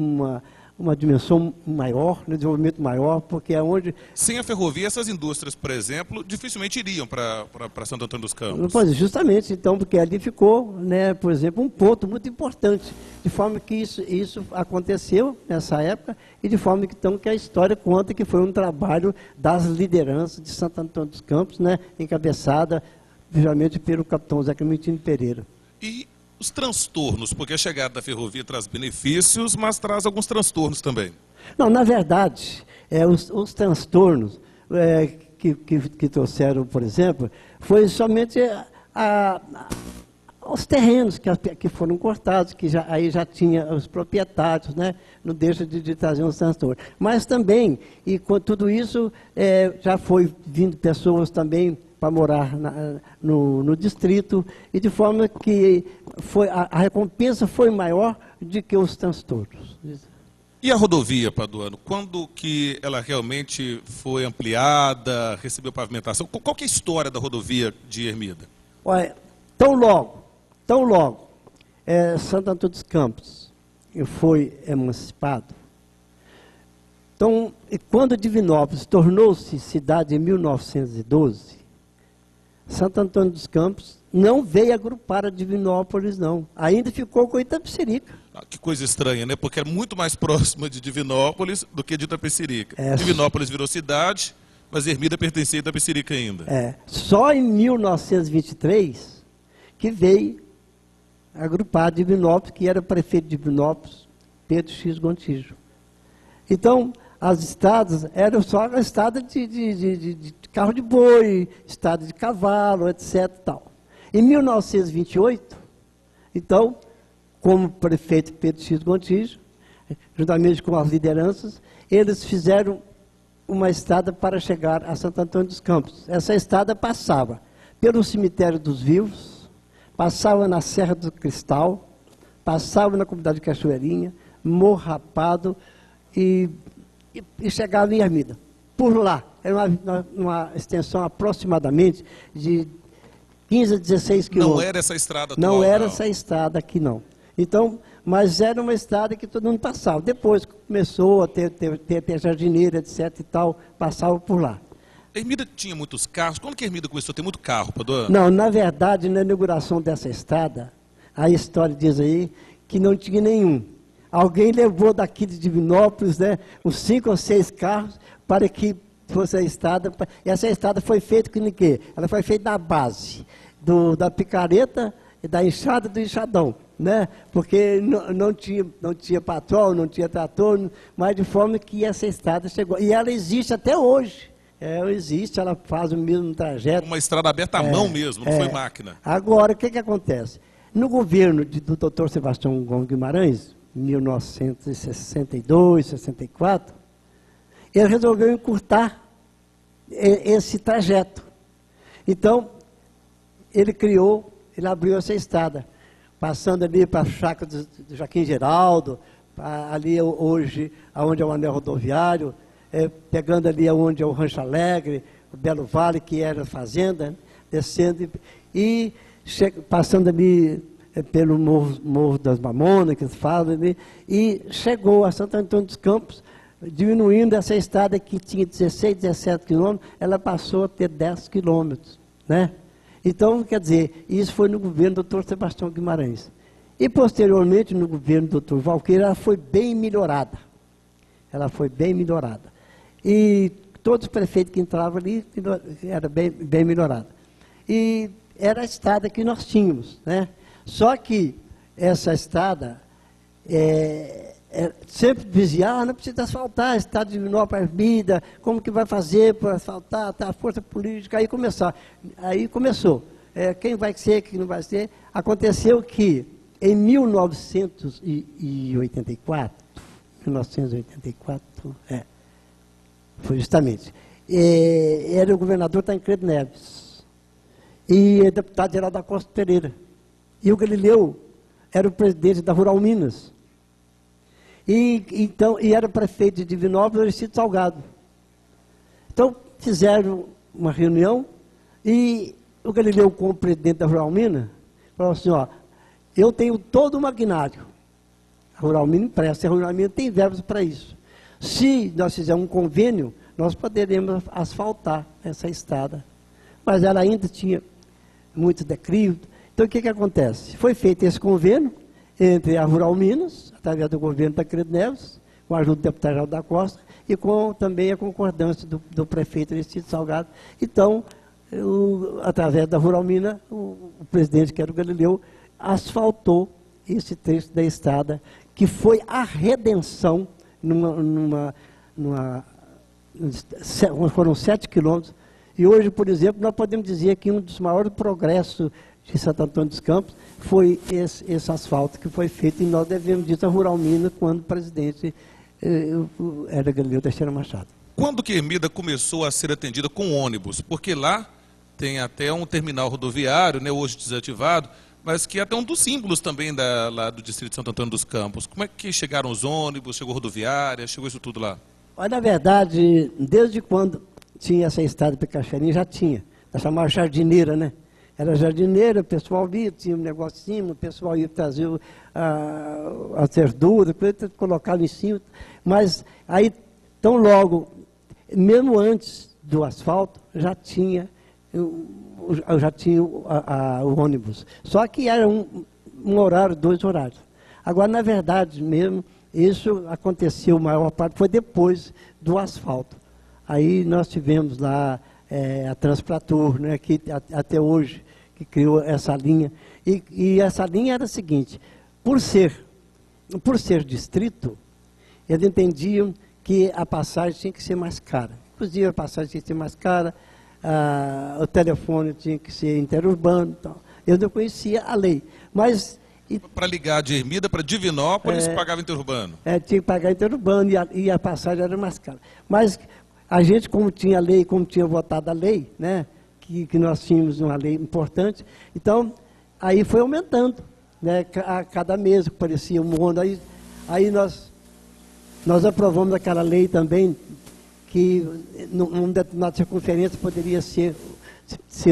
uma dimensão maior, um desenvolvimento maior, porque é onde... Sem a ferrovia, essas indústrias, por exemplo, dificilmente iriam para Santo Antônio dos Campos. Pois, justamente, então, porque ali ficou, né, por exemplo, um ponto muito importante, de forma que isso aconteceu nessa época, e de forma que, então, que a história conta que foi um trabalho das lideranças de Santo Antônio dos Campos, né, encabeçada, geralmente, pelo capitão Zé Clementino Pereira. E os transtornos, porque a chegada da ferrovia traz benefícios, mas traz alguns transtornos também. Não, na verdade, os transtornos que trouxeram, por exemplo, foi somente os terrenos que foram cortados, que aí já tinha os proprietários, né? Não deixa de trazer um transtorno. Mas também, e com tudo isso, já foi vindo pessoas também para morar no distrito, e de forma que a recompensa foi maior do que os transtornos. E a rodovia, Paduano, quando que ela realmente foi ampliada, recebeu pavimentação? Qual que é a história da rodovia de Ermida? Olha, tão logo, Santo Antônio dos Campos foi emancipado. Então, e quando Divinópolis tornou-se cidade em 1912, Santo Antônio dos Campos não veio agrupar a Divinópolis, não. Ainda ficou com Itapecerica. Ah, que coisa estranha, né? Porque é muito mais próxima de Divinópolis do que de Itapecerica. Divinópolis virou cidade, mas Ermida pertencia a Itapecerica ainda. Só em 1923 que veio agrupar Divinópolis, que era prefeito de Divinópolis, Pedro X. Gontijo. Então, as estradas eram só a estrada de carro de boi, estrada de cavalo, etc. Tal. Em 1928, então, como prefeito Pedro X. Gontijo, juntamente com as lideranças, eles fizeram uma estrada para chegar a Santo Antônio dos Campos. Essa estrada passava pelo Cemitério dos Vivos, passava na Serra do Cristal, passava na comunidade de Cachoeirinha, Morro Rapado e chegava em Ermida. Por lá, era uma extensão aproximadamente de 15 a 16 quilômetros. Não era essa estrada atual, não era essa estrada aqui, não. Então, mas era uma estrada que todo mundo passava. Depois começou a ter jardineira, etc. e tal, passava por lá. Ermida tinha muitos carros. Quando que Ermida começou a ter muito carro, Paduano? Não, na verdade, na inauguração dessa estrada, a história diz aí que não tinha nenhum. Alguém levou daqui de Divinópolis, né, uns 5 ou 6 carros para que fosse a estrada. E essa estrada foi feita com o quê? Ela foi feita na base da picareta e da enxada do enxadão, né? Porque não tinha patrol, não tinha trator, mas de forma que essa estrada chegou. E ela existe até hoje. Existe, ela faz o mesmo trajeto. Uma estrada aberta à mão mesmo, não foi máquina. Agora, o que acontece? No governo do Dr. Sebastião Gomes Guimarães, em 1962, 64, ele resolveu encurtar esse trajeto. Então, ele abriu essa estrada, passando ali para a chácara do Joaquim Geraldo, ali hoje, onde é o anel rodoviário, pegando ali onde é o Rancho Alegre, o Belo Vale, que era a fazenda, descendo e passando ali pelo Morro das Mamonas, que se fala ali, e chegou a Santo Antônio dos Campos, diminuindo essa estrada que tinha 16, 17 quilômetros, ela passou a ter 10 quilômetros, né? Então, quer dizer, isso foi no governo do Dr. Sebastião Guimarães. E, posteriormente, no governo do Dr. Valqueira, ela foi bem melhorada. E todos os prefeitos que entravam ali, era bem melhorada. E era a estrada que nós tínhamos, né? Só que essa estrada sempre dizia, não precisa asfaltar, a estrada de Divinópolis, Ermida, como que vai fazer para asfaltar, tá, a força política, aí começou. Quem vai ser, quem não vai ser. Aconteceu que em 1984, foi justamente, era o governador Tancredo Neves, e o deputado Geraldo da Costa Pereira, e o Galileu era o presidente da Rural Minas, e era prefeito de Divinópolis, Aristides Salgado. Então, fizeram uma reunião, e o Galileu, como presidente da Rural Minas, falou assim, eu tenho todo o maquinário, a Rural Minas empresta, a Rural Minas tem verbas para isso. Se nós fizermos um convênio, nós poderemos asfaltar essa estrada. Mas ela ainda tinha muito declive. Então, o que acontece? Foi feito esse convênio entre a Rural Minas, através do governo Tancredo Neves, com a ajuda do deputado Geraldo da Costa, e com também a concordância do prefeito Aristides Salgado. Então, através da Rural Minas, o presidente, que era o Galileu, asfaltou esse trecho da estrada, que foi a redenção foram 7 quilômetros, E hoje, por exemplo, nós podemos dizer que um dos maiores progressos de Santo Antônio dos Campos foi esse asfalto que foi feito, e nós devemos disso a Rural Minas, quando o presidente era Galileu Teixeira Machado. Quando que Ermida começou a ser atendida com ônibus? Porque lá tem até um terminal rodoviário, né, hoje desativado, mas que é até um dos símbolos também lá do distrito de Santo Antônio dos Campos. Como é que chegaram os ônibus, chegou a rodoviária, chegou isso tudo lá? Olha, na verdade, desde quando tinha essa estrada de Picaxarim, já tinha. Ela chamava jardineira, né? Era jardineira, o pessoal ia, tinha um negócio em cima, o pessoal ia trazer as verduras, colocava em cima. Mas aí, tão logo, mesmo antes do asfalto, já tinha o ônibus. Só que era um horário, 2 horários. Agora, na verdade mesmo, isso aconteceu, a maior parte foi depois do asfalto. Aí nós tivemos lá a Transplatur, né, que até hoje, que criou essa linha. E essa linha era a seguinte: por ser distrito, eles entendiam que a passagem tinha que ser mais cara. Inclusive, a passagem tinha que ser mais cara, o telefone tinha que ser interurbano. Então, eu não conhecia a lei. Mas para ligar de Ermida para Divinópolis, pagava interurbano? Tinha que pagar interurbano, e a passagem era mais cara. Mas a gente, como tinha lei, como tinha votado a lei, né, que nós tínhamos uma lei importante, então, aí foi aumentando, né, a cada mês, que parecia um mundo. Aí nós aprovamos aquela lei também, que numa determinada circunferência poderia ser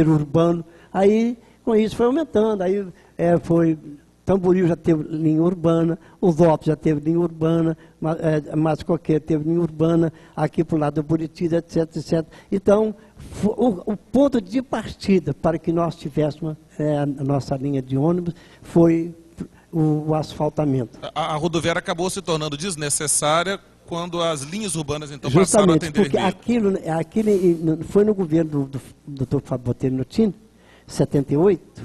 urbano. Aí, com isso, foi aumentando. Aí Tamboril já teve linha urbana, o Lopes já teve linha urbana, Mato Coqueiro teve linha urbana, aqui para o lado do Buriti, etc, etc. Então, o ponto de partida para que nós tivéssemos a nossa linha de ônibus foi o asfaltamento. A rodoviária acabou se tornando desnecessária quando as linhas urbanas, então, passaram a atender porque aquilo foi no governo do Dr. Fábio Botelho Notini, 78,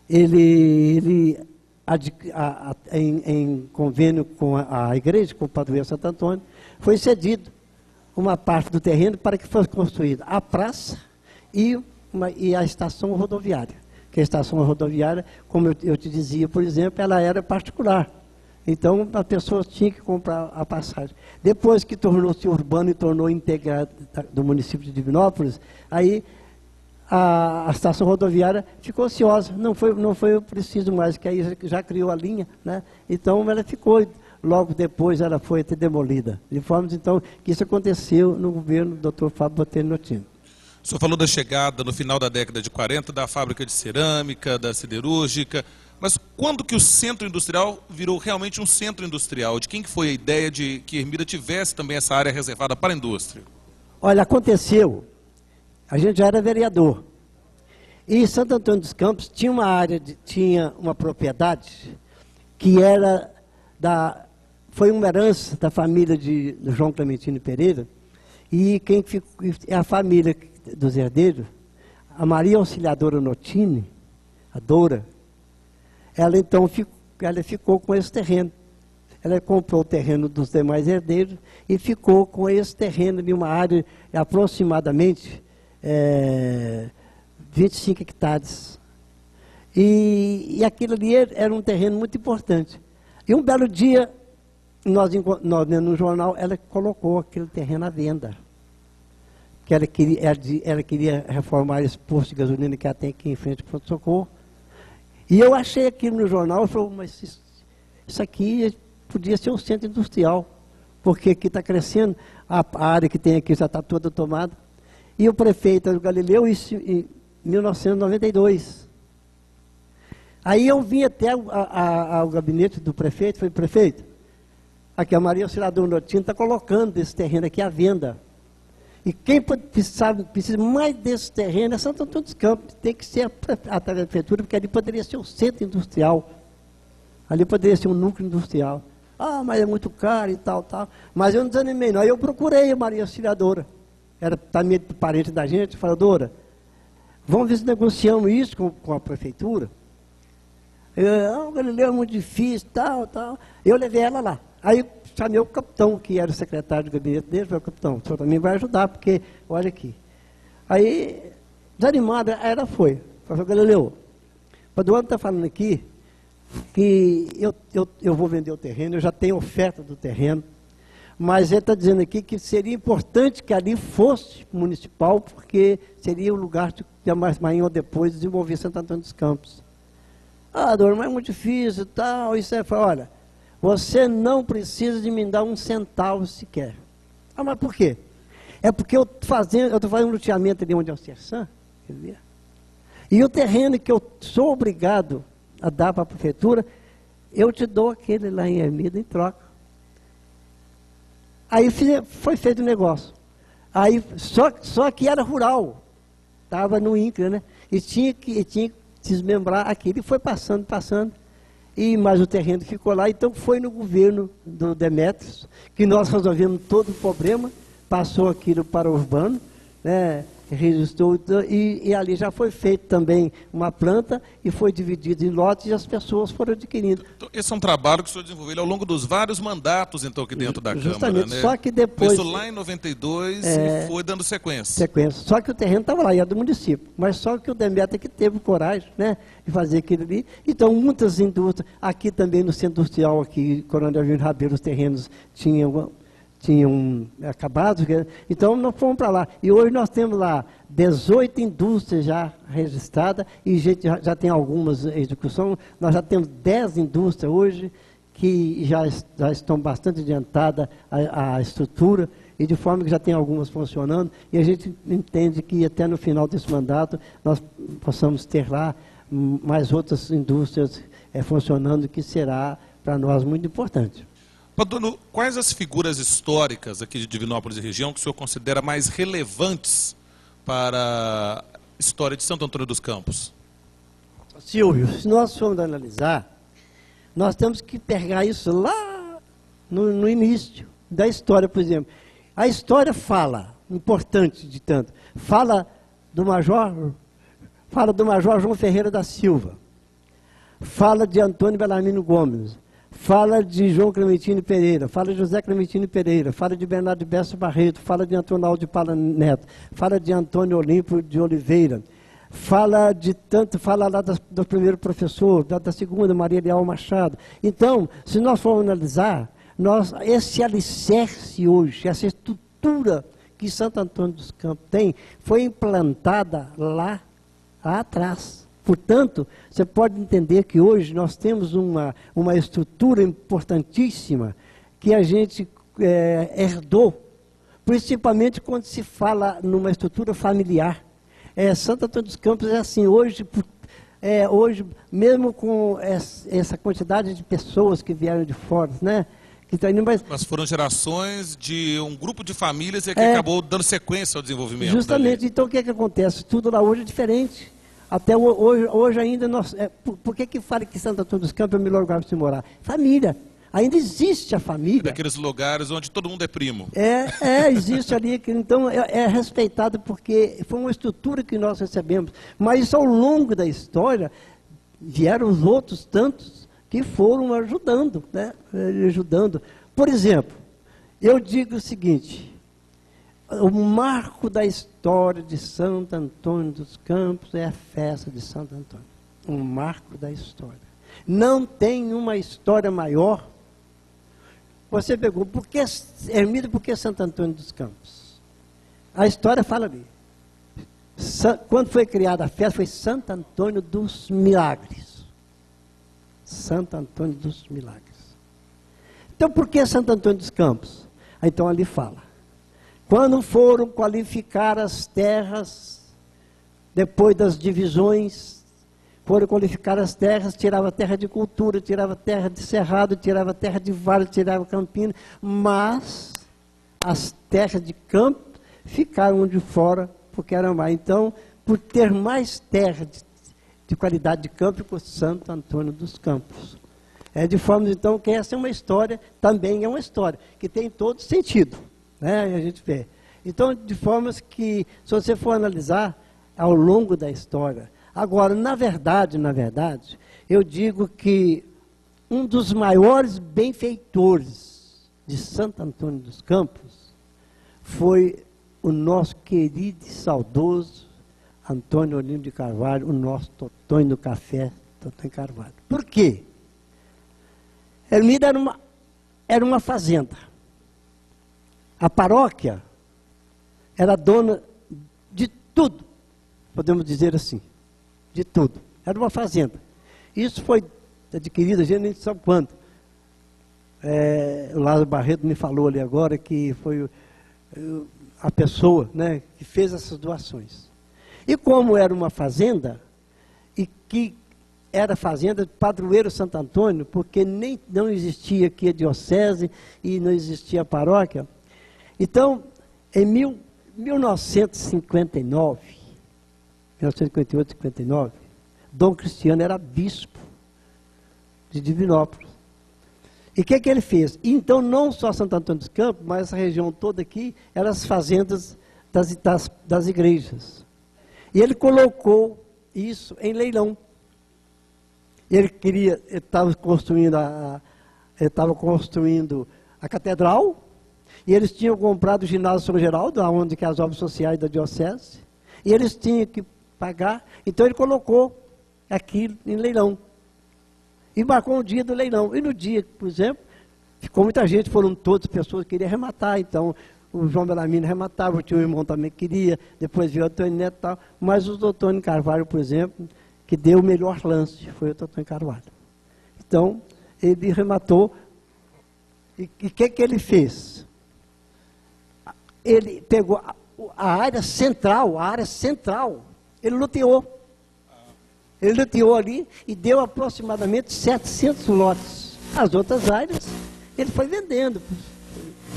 ele em convênio com a igreja, com o padroeiro Santo Antônio, foi cedido uma parte do terreno para que fosse construída a praça e a estação rodoviária. Que a estação rodoviária, como eu te dizia, por exemplo, ela era particular. Então, a pessoa tinha que comprar a passagem. Depois que tornou-se urbano e tornou integrado do município de Divinópolis, aí a estação rodoviária ficou ociosa, não foi preciso mais, que aí já criou a linha, né? Então ela ficou, logo depois ela foi até demolida. De forma, então, que isso aconteceu no governo do Dr. Fábio Botelho Notini. O senhor falou da chegada, no final da década de 40, da fábrica de cerâmica, da siderúrgica, mas quando que o centro industrial virou realmente um centro industrial? De quem que foi a ideia de que Ermida tivesse também essa área reservada para a indústria? Olha, aconteceu. A gente já era vereador. E Santo Antônio dos Campos tinha uma propriedade que foi uma herança da família do João Clementino Pereira, e a família dos herdeiros, a Maria Auxiliadora Notini, a Dora, ela então ficou com esse terreno. Ela comprou o terreno dos demais herdeiros e ficou com esse terreno de uma área aproximadamente 25 hectares. E aquilo ali era um terreno muito importante. E um belo dia, nós no jornal, ela colocou aquele terreno à venda. Que ela queria reformar esse posto de gasolina que ela tem aqui em frente ao pronto-socorro. E eu achei aquilo no jornal e falei, mas isso aqui podia ser um centro industrial, porque aqui está crescendo, a área que tem aqui já está toda tomada. E o prefeito Galileu, isso em 1992. Aí eu vim até ao gabinete do prefeito e falei, prefeito, aqui a Maria Auxiliadora Notini está colocando esse terreno aqui à venda. E quem precisa mais desse terreno é Santo Antônio dos Campos. Tem que ser a prefeitura, porque ali poderia ser um centro industrial. Ali poderia ser um núcleo industrial. Ah, mas é muito caro e tal, tal. Mas eu não desanimei, não. Aí eu procurei a Maria Auxiliadora. Era também parente da gente. Falei, Dora, vamos ver se negociamos isso com a prefeitura. O Galileu é muito difícil, tal, tal. Eu levei ela lá. Aí chamei o capitão, que era o secretário do gabinete dele, falei, capitão, o senhor também vai ajudar, porque, olha aqui, Aí, desanimada, ela foi. Falou, Galileu, o Paduano está falando aqui que eu vou vender o terreno, eu já tenho oferta do terreno, mas ele está dizendo aqui que seria importante que ali fosse municipal, porque seria o lugar de mais amanhã ou depois desenvolver Santo Antônio dos Campos. Ah, dona, mas é muito difícil e tal. Isso é, olha, você não precisa de me dar um centavo sequer. Ah, mas por quê? É porque eu estou fazendo um loteamento ali onde é o Serçã, e o terreno que eu sou obrigado a dar para a prefeitura, eu te dou aquele lá em Ermida em troca. Aí foi feito o negócio. Aí, só que era rural, estava no INCRA, né? E tinha que desmembrar aquilo, e foi passando, mas o terreno ficou lá, então foi no governo do Demétrios, que nós resolvemos todo o problema, passou aquilo para o urbano, né? Registrou, e ali já foi feito também uma planta e foi dividido em lotes e as pessoas foram adquirindo. Então, esse é um trabalho que o senhor desenvolveu ao longo dos vários mandatos, então, aqui dentro da Justamente, Câmara, né? Só que depois... Isso lá em 92 e foi dando sequência. Só que o terreno estava lá, e era do município. Mas só que o Demétrio que teve coragem, né, de fazer aquilo ali. Então, muitas indústrias, aqui também no centro industrial, aqui, Coronel Júnior Rabeiro, os terrenos tinham acabado, então nós fomos para lá. E hoje nós temos lá 18 indústrias já registradas, e já tem algumas em execução. Nós já temos 10 indústrias hoje, que já estão bastante adiantadas a estrutura, e de forma que já tem algumas funcionando, e a gente entende que até no final desse mandato nós possamos ter lá mais outras indústrias funcionando, que será para nós muito importante. Paduano, quais as figuras históricas aqui de Divinópolis e região que o senhor considera mais relevantes para a história de Santo Antônio dos Campos? Silvio, se nós formos analisar, nós temos que pegar isso lá no início da história, por exemplo. A história fala, importante de tanto, fala do Major João Ferreira da Silva, fala de Antônio Belarmino Gomes, fala de João Clementino Pereira, fala de José Clementino Pereira, fala de Bernardo Bessa Barreto, fala de Antônio Aldo de Paula Neto, fala de Antônio Olímpio de Oliveira, fala lá do primeiro professor, da segunda, Maria Leal Machado. Então, se nós formos analisar, esse alicerce hoje, essa estrutura que Santo Antônio dos Campos tem, foi implantada lá atrás. Portanto, você pode entender que hoje nós temos uma estrutura importantíssima que a gente herdou, principalmente quando se fala numa estrutura familiar. Santo Antônio dos Campos é assim, hoje, mesmo com essa quantidade de pessoas que vieram de fora, né? Mas foram gerações de um grupo de famílias e que acabou dando sequência ao desenvolvimento. Justamente, dali. Então o que acontece? Tudo lá hoje é diferente. Até hoje ainda, por que fala que Santo Antônio dos Campos é o melhor lugar para se morar? Família. Ainda existe a família. Daqueles lugares onde todo mundo é primo. Existe ali. Então, é respeitado porque foi uma estrutura que nós recebemos. Mas ao longo da história, vieram os outros tantos que foram ajudando, né? Por exemplo, eu digo o seguinte: o marco da história de Santo Antônio dos Campos é a festa de Santo Antônio. Um marco da história. Não tem uma história maior. Você pegou, Ermida, por que Santo Antônio dos Campos? A história fala ali. Quando foi criada a festa, foi Santo Antônio dos Milagres. Santo Antônio dos Milagres. Então, por que Santo Antônio dos Campos? Então, ali fala. Quando foram qualificar as terras, depois das divisões, foram qualificar as terras, tirava terra de cultura, tirava terra de cerrado, tirava terra de vale, tirava campina, mas as terras de campo ficaram de fora, porque eram mais. Então, por ter mais terra de qualidade de campo, ficou Santo Antônio dos Campos. De forma, então, que essa é uma história, também é uma história, que tem todo sentido, né? A gente vê. Então, de formas que, se você for analisar ao longo da história, agora, na verdade, eu digo que um dos maiores benfeitores de Santo Antônio dos Campos foi o nosso querido e saudoso Antônio Olinto de Carvalho, o nosso Totonho do Café, Totonho Carvalho. Por quê? Ermida era uma fazenda. A paróquia era dona de tudo, podemos dizer assim, de tudo. Era uma fazenda. Isso foi adquirido, a gente nem sabe quanto. O Lázaro Barreto me falou ali agora que foi a pessoa, né, que fez essas doações. E como era uma fazenda, e que era fazenda de Padroeiro Santo Antônio, porque não existia aqui a diocese e não existia a paróquia, então, em 1958, 59, Dom Cristiano era bispo de Divinópolis. E o que ele fez? Então, não só Santo Antônio dos Campos, mas essa região toda aqui, eram as fazendas das igrejas. E ele colocou isso em leilão. Ele estava construindo a catedral, e eles tinham comprado o ginásio São Geraldo, onde que as obras sociais da diocese, e eles tinham que pagar, então ele colocou aquilo em leilão. E marcou o dia do leilão. E no dia, por exemplo, ficou muita gente, foram todas pessoas que queriam arrematar, então o João Belarmino arrematava, o tio irmão também queria, depois veio o Antônio Neto e tal, mas o Totonho Carvalho, por exemplo, que deu o melhor lance, foi o Totonho Carvalho. Então, ele arrematou, e o que ele fez? Ele pegou a área central, ele loteou. Ele loteou ali e deu aproximadamente 700 lotes. As outras áreas, ele foi vendendo.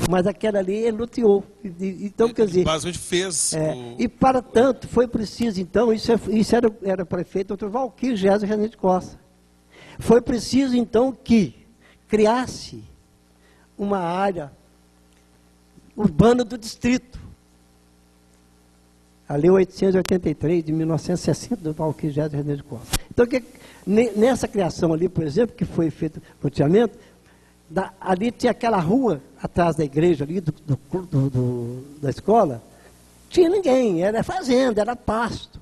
Mas aquela ali, ele loteou. Então, quer dizer... basicamente fez... E para tanto, foi preciso, então, isso era prefeito Dr. Valquírio Géser Rezende Costa. Foi preciso, então, que criasse uma área urbana do distrito. A Lei 883, de 1960, do Valquírio Géser Rezende Costa. Então, nessa criação ali, por exemplo, que foi feito o loteamento, ali tinha aquela rua atrás da igreja, ali da escola, tinha ninguém, era fazenda, era pasto.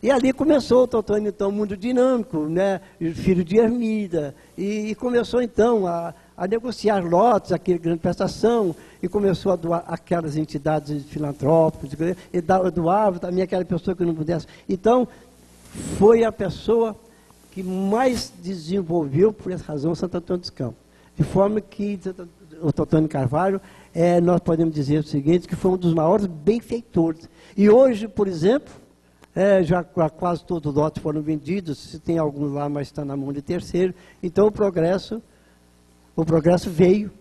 E ali começou o Totonho, então, Mundo Dinâmico, né, filho de Ermida, e começou, então, a negociar lotes, aquele grande prestação, e começou a doar aquelas entidades filantrópicas, e doava também aquela pessoa que não pudesse. Então, foi a pessoa que mais desenvolveu, por essa razão, Santo Antônio dos Campos. De forma que o Totonho Carvalho, nós podemos dizer o seguinte, que foi um dos maiores benfeitores. E hoje, por exemplo, já quase todos os lotes foram vendidos, se tem alguns lá, mas está na mão de terceiro. Então, o progresso veio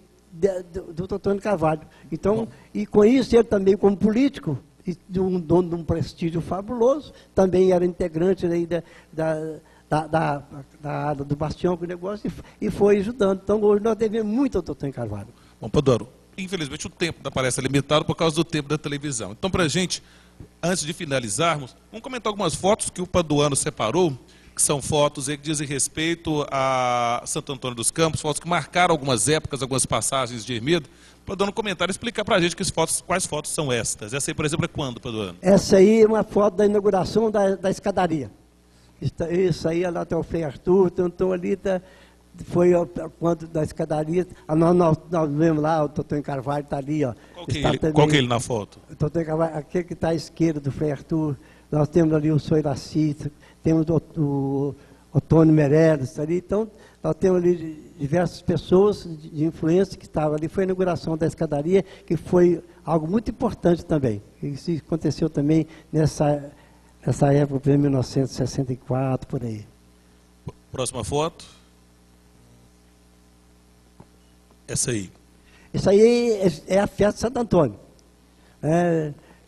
do Totonho Carvalho. Então, e com isso, ele também, como político, e um dono de um prestígio fabuloso, também era integrante aí da área do Bastião, com o negócio, e foi ajudando. Então, hoje nós devemos muito ao Totonho Carvalho. Bom, Padoro, infelizmente o tempo da palestra é limitado por causa do tempo da televisão. Então, para a gente, antes de finalizarmos, vamos comentar algumas fotos que o Paduano separou, que são fotos que dizem respeito a Santo Antônio dos Campos, fotos que marcaram algumas épocas, algumas passagens de Ermida. Paduano, comentário, explicar para a gente quais fotos são estas. Essa aí, por exemplo, é quando, Paduano? Essa aí é uma foto da inauguração da escadaria. Isso aí é lá até o Frei Arthur, então ali foi quando da escadaria, nós vemos lá, o Totonho Carvalho está ali, ó. Qual que é ele na foto? O Totonho Carvalho, aquele que está à esquerda do Frei Arthur, nós temos ali o Soiraci, temos o Otônio Meirelles ali, então nós temos ali diversas pessoas de influência que estavam ali, foi a inauguração da escadaria, que foi algo muito importante também. Isso aconteceu também nessa época, em 1964, por aí. Próxima foto. Essa aí. Isso aí é a festa de Santo Antônio.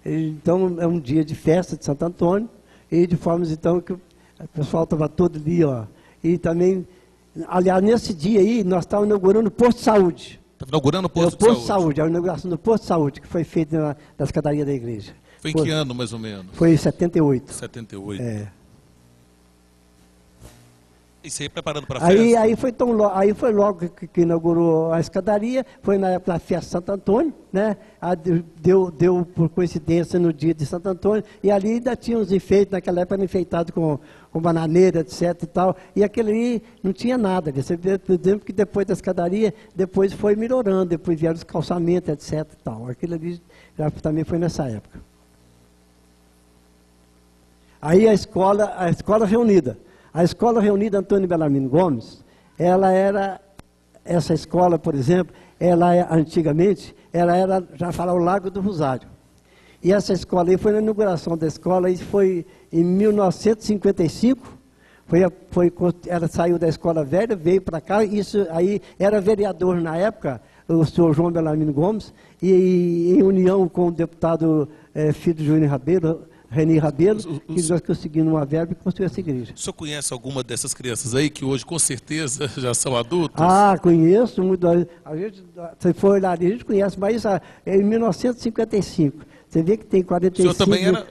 Então, é um dia de festa de Santo Antônio, e de forma, então, que o pessoal estava todo ali, ó. E também, aliás, nesse dia aí, nós estávamos inaugurando o posto de saúde. Estava inaugurando o posto de saúde. A inauguração do posto de saúde, que foi feita na escadaria da igreja. Foi em que ano, mais ou menos? Foi em 78. 78. Isso aí preparando para a festa? Aí foi logo que inaugurou a escadaria, foi na época da festa de Santo Antônio, né? Deu por coincidência no dia de Santo Antônio, e ali ainda tinha uns enfeites, naquela época era enfeitado com bananeira, etc e tal, e aquele ali não tinha nada. Você vê, por exemplo, que depois da escadaria, depois foi melhorando, depois vieram os calçamentos, etc e tal. Aquilo ali já também foi nessa época. Aí a escola reunida. A Escola Reunida Antônio Bellarmino Gomes, essa escola, por exemplo, antigamente, ela era, já fala, o Lago do Rosário. E essa escola aí foi na inauguração da escola, isso foi em 1955, ela saiu da escola velha, veio para cá, isso aí era vereador na época, o senhor João Bellarmino Gomes, e em união com o deputado filho de Júnior Reni Rabelo, que nós conseguimos uma verba e construímos essa igreja. O senhor conhece alguma dessas crianças aí, que hoje com certeza já são adultos? Ah, conheço muito. Se for olhar, a gente conhece, mas isso é em 1955. Você vê que tem 45... O senhor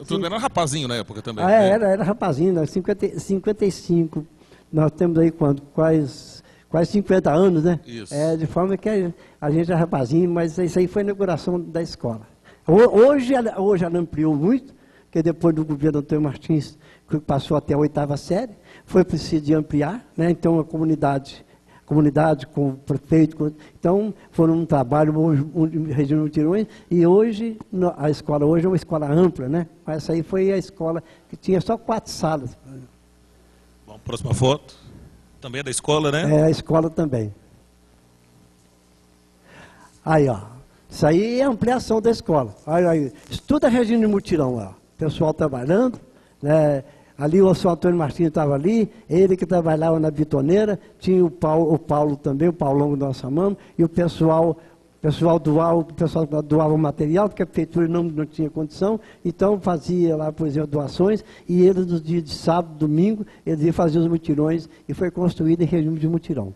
também era rapazinho na época também? Né? Era rapazinho, né? 55. Nós temos aí quase 50 anos, né? Isso. De forma que a gente é rapazinho, mas isso aí foi a inauguração da escola. Hoje ela ampliou muito, porque depois do governo Antônio Martins, que passou até a 8ª série, foi preciso de ampliar, né? Então a comunidade com o prefeito, então foram um trabalho Regina Mutirões, e hoje a escola hoje é uma escola ampla, né? Mas essa aí foi a escola que tinha só 4 salas. Bom, próxima foto, também é da escola, né? É, a escola também. Aí, ó, isso aí é a ampliação da escola. Aí, isso tudo é Regina de Mutirão, ó. Pessoal trabalhando, né? Ali o senhor Antônio Martins estava ali, ele que trabalhava na bitoneira, tinha o Paulo também, o Paulão que nós chamamos, e o pessoal doava o material, porque a prefeitura não tinha condição, então fazia lá, por exemplo, doações, e eles nos dias de sábado, domingo, eles iam fazer os mutirões, e foi construído em regime de mutirão.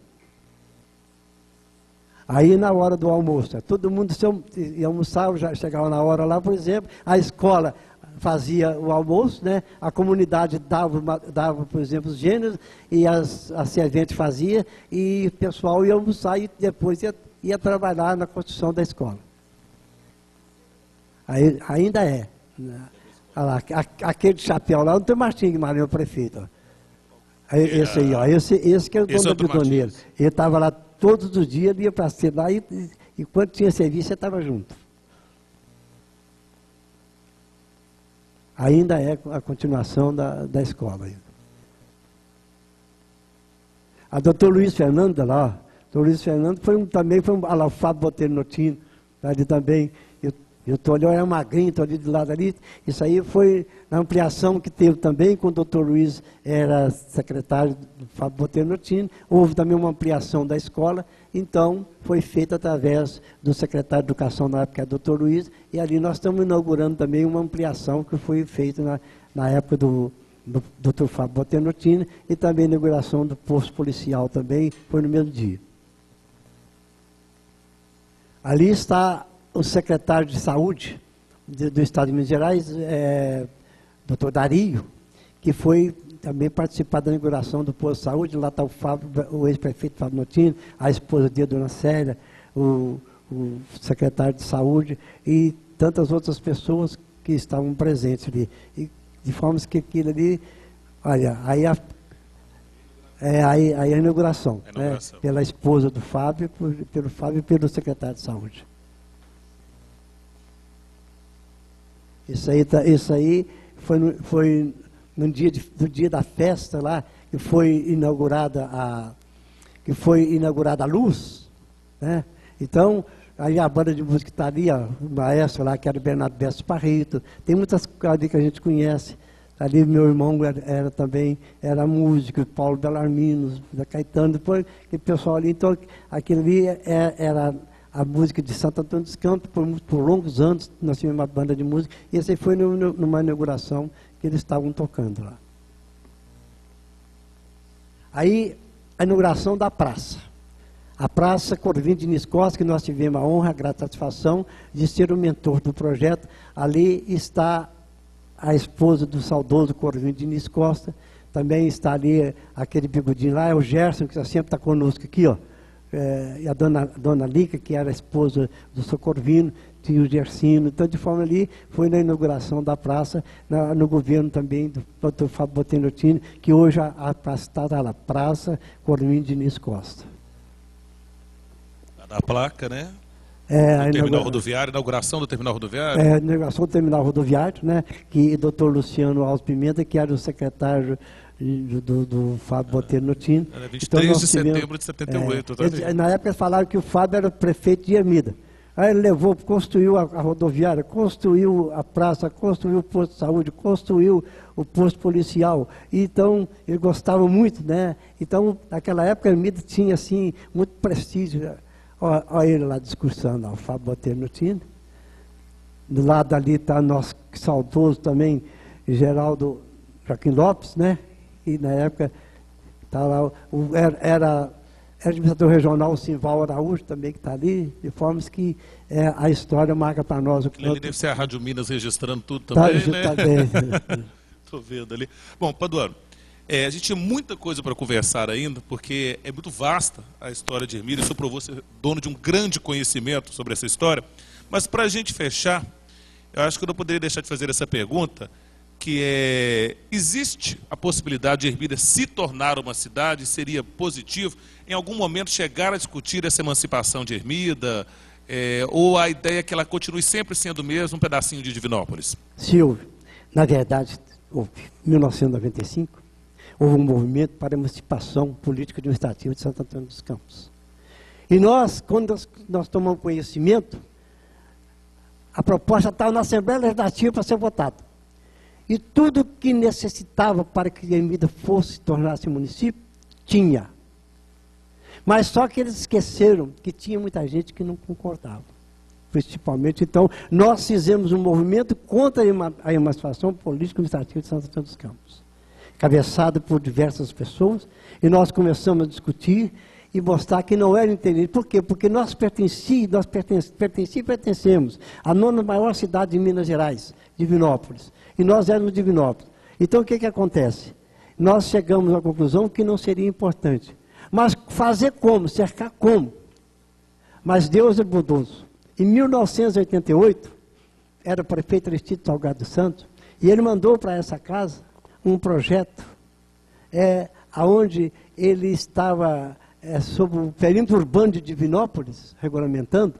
Aí na hora do almoço, todo mundo ia almoçar, já chegava na hora lá, por exemplo, a escola fazia o almoço, né? A comunidade dava, por exemplo, os gêneros, e a servente fazia, e o pessoal ia almoçar e depois ia trabalhar na construção da escola. Aí, ainda é. Né? Olha lá, aquele chapéu lá, não tem Martim Guimarães, o prefeito. Ó. Esse aí, ó, esse que é o dono da bidoneira. Ele estava lá todos os dias, ele ia para ser lá, e quando tinha serviço, ele estava junto. Ainda é a continuação da escola. A doutor Luiz Fernando, lá, doutor Luiz Fernando também foi lá, o Fábio Botelho Notino, ali também. Eu estou ali, eu era magrinho, estou ali do lado ali. Isso aí foi na ampliação que teve também, quando o doutor Luiz era secretário do Fábio Botelho Notino. Houve também uma ampliação da escola, então foi feita através do secretário de Educação na época, que é o doutor Luiz, e ali nós estamos inaugurando também uma ampliação que foi feita na época do doutor Fábio Botelho Notino, e também a inauguração do posto policial também foi no mesmo dia. Ali está o secretário de Saúde do Estado de Minas Gerais, doutor Dario, que foi também participar da inauguração do posto de saúde. Lá está o ex-prefeito Fábio Notino, a esposa dele, dona Célia, o secretário de Saúde e tantas outras pessoas que estavam presentes ali. E, de forma que aquilo ali, olha, aí a inauguração, né, pela esposa do Fábio, pelo Fábio e pelo secretário de Saúde. Isso aí foi no dia da festa lá, que foi inaugurada a luz, né? Então, aí a banda de música está ali, ó, o maestro lá, que era o Bernardo Bestos Parrito, tem muitas ali que a gente conhece. Ali meu irmão era músico, Paulo Bellarmino, da Caetano, depois aquele pessoal ali, então aquilo ali era a música de Santo Antônio dos Campos, por longos anos, nós tínhamos uma banda de música, e essa aí foi numa inauguração que eles estavam tocando lá. Aí, a inauguração da praça. A Praça Corvino Diniz Costa, que nós tivemos a honra, a grata satisfação de ser o mentor do projeto. Ali está a esposa do saudoso Corvino Diniz Costa, Também está ali aquele bigodinho lá, é o Gerson, que sempre está conosco aqui, ó. E a dona Lica, que era a esposa do Socorvino, tinha o Gersino. Então, de forma ali, foi na inauguração da praça, no governo também do Dr. Fábio Botteno, que hoje a praça está lá, Praça Corvino Diniz Costa. Da placa, né? Terminal rodoviário, inauguração do terminal rodoviário? A inauguração do terminal rodoviário, né? Que o doutor Luciano Alves Pimenta, que era o secretário do Fábio Botteno. Era 23 de setembro de 78. Na época falaram que o Fábio era prefeito de Ermida. Aí ele levou, construiu a rodoviária, construiu a praça, construiu o posto de saúde, construiu o posto policial. Então, ele gostava muito, né? Então, naquela época, Ermida tinha, assim, muito prestígio. Olha ele lá discursando, ó, o Fábio Botteno. Do lado ali está nosso saudoso também, Geraldo Joaquim Lopes, né? E na época tá lá, era administrador regional, o Simval Araújo também, que está ali, de forma que a história marca para nós. Ele deve ser a Rádio Minas registrando tudo também, né? Tá bem. Estou vendo ali. Bom, Paduano, a gente tinha muita coisa para conversar ainda, porque é muito vasta a história de Ermida, isso provou ser dono de um grande conhecimento sobre essa história. Mas para a gente fechar, eu acho que eu não poderia deixar de fazer essa pergunta, que existe a possibilidade de Ermida se tornar uma cidade? Seria positivo em algum momento chegar a discutir essa emancipação de Ermida, ou a ideia é que ela continue sempre sendo mesmo um pedacinho de Divinópolis? Silvio, na verdade, em 1995, houve um movimento para a emancipação política administrativa de Santo Antônio dos Campos. E nós, quando nós tomamos conhecimento, a proposta estava na Assembleia Legislativa para ser votada. E tudo que necessitava para que Ermida tornasse município, tinha. Mas só que eles esqueceram que tinha muita gente que não concordava. Principalmente, então, nós fizemos um movimento contra a emancipação política administrativa de Santo Antônio dos Campos, cabeçado por diversas pessoas, e nós começamos a discutir e mostrar que não era interesse. Por quê? Porque nós pertencemos à nona maior cidade de Minas Gerais, Divinópolis. E nós éramos Divinópolis. Então, o que acontece? Nós chegamos à conclusão que não seria importante. Mas fazer como? Cercar como? Mas Deus é bondoso. Em 1988, era o prefeito Aristides Salgado Santos, e ele mandou para essa casa um projeto, onde ele estava sobre o perímetro urbano de Divinópolis, regulamentando.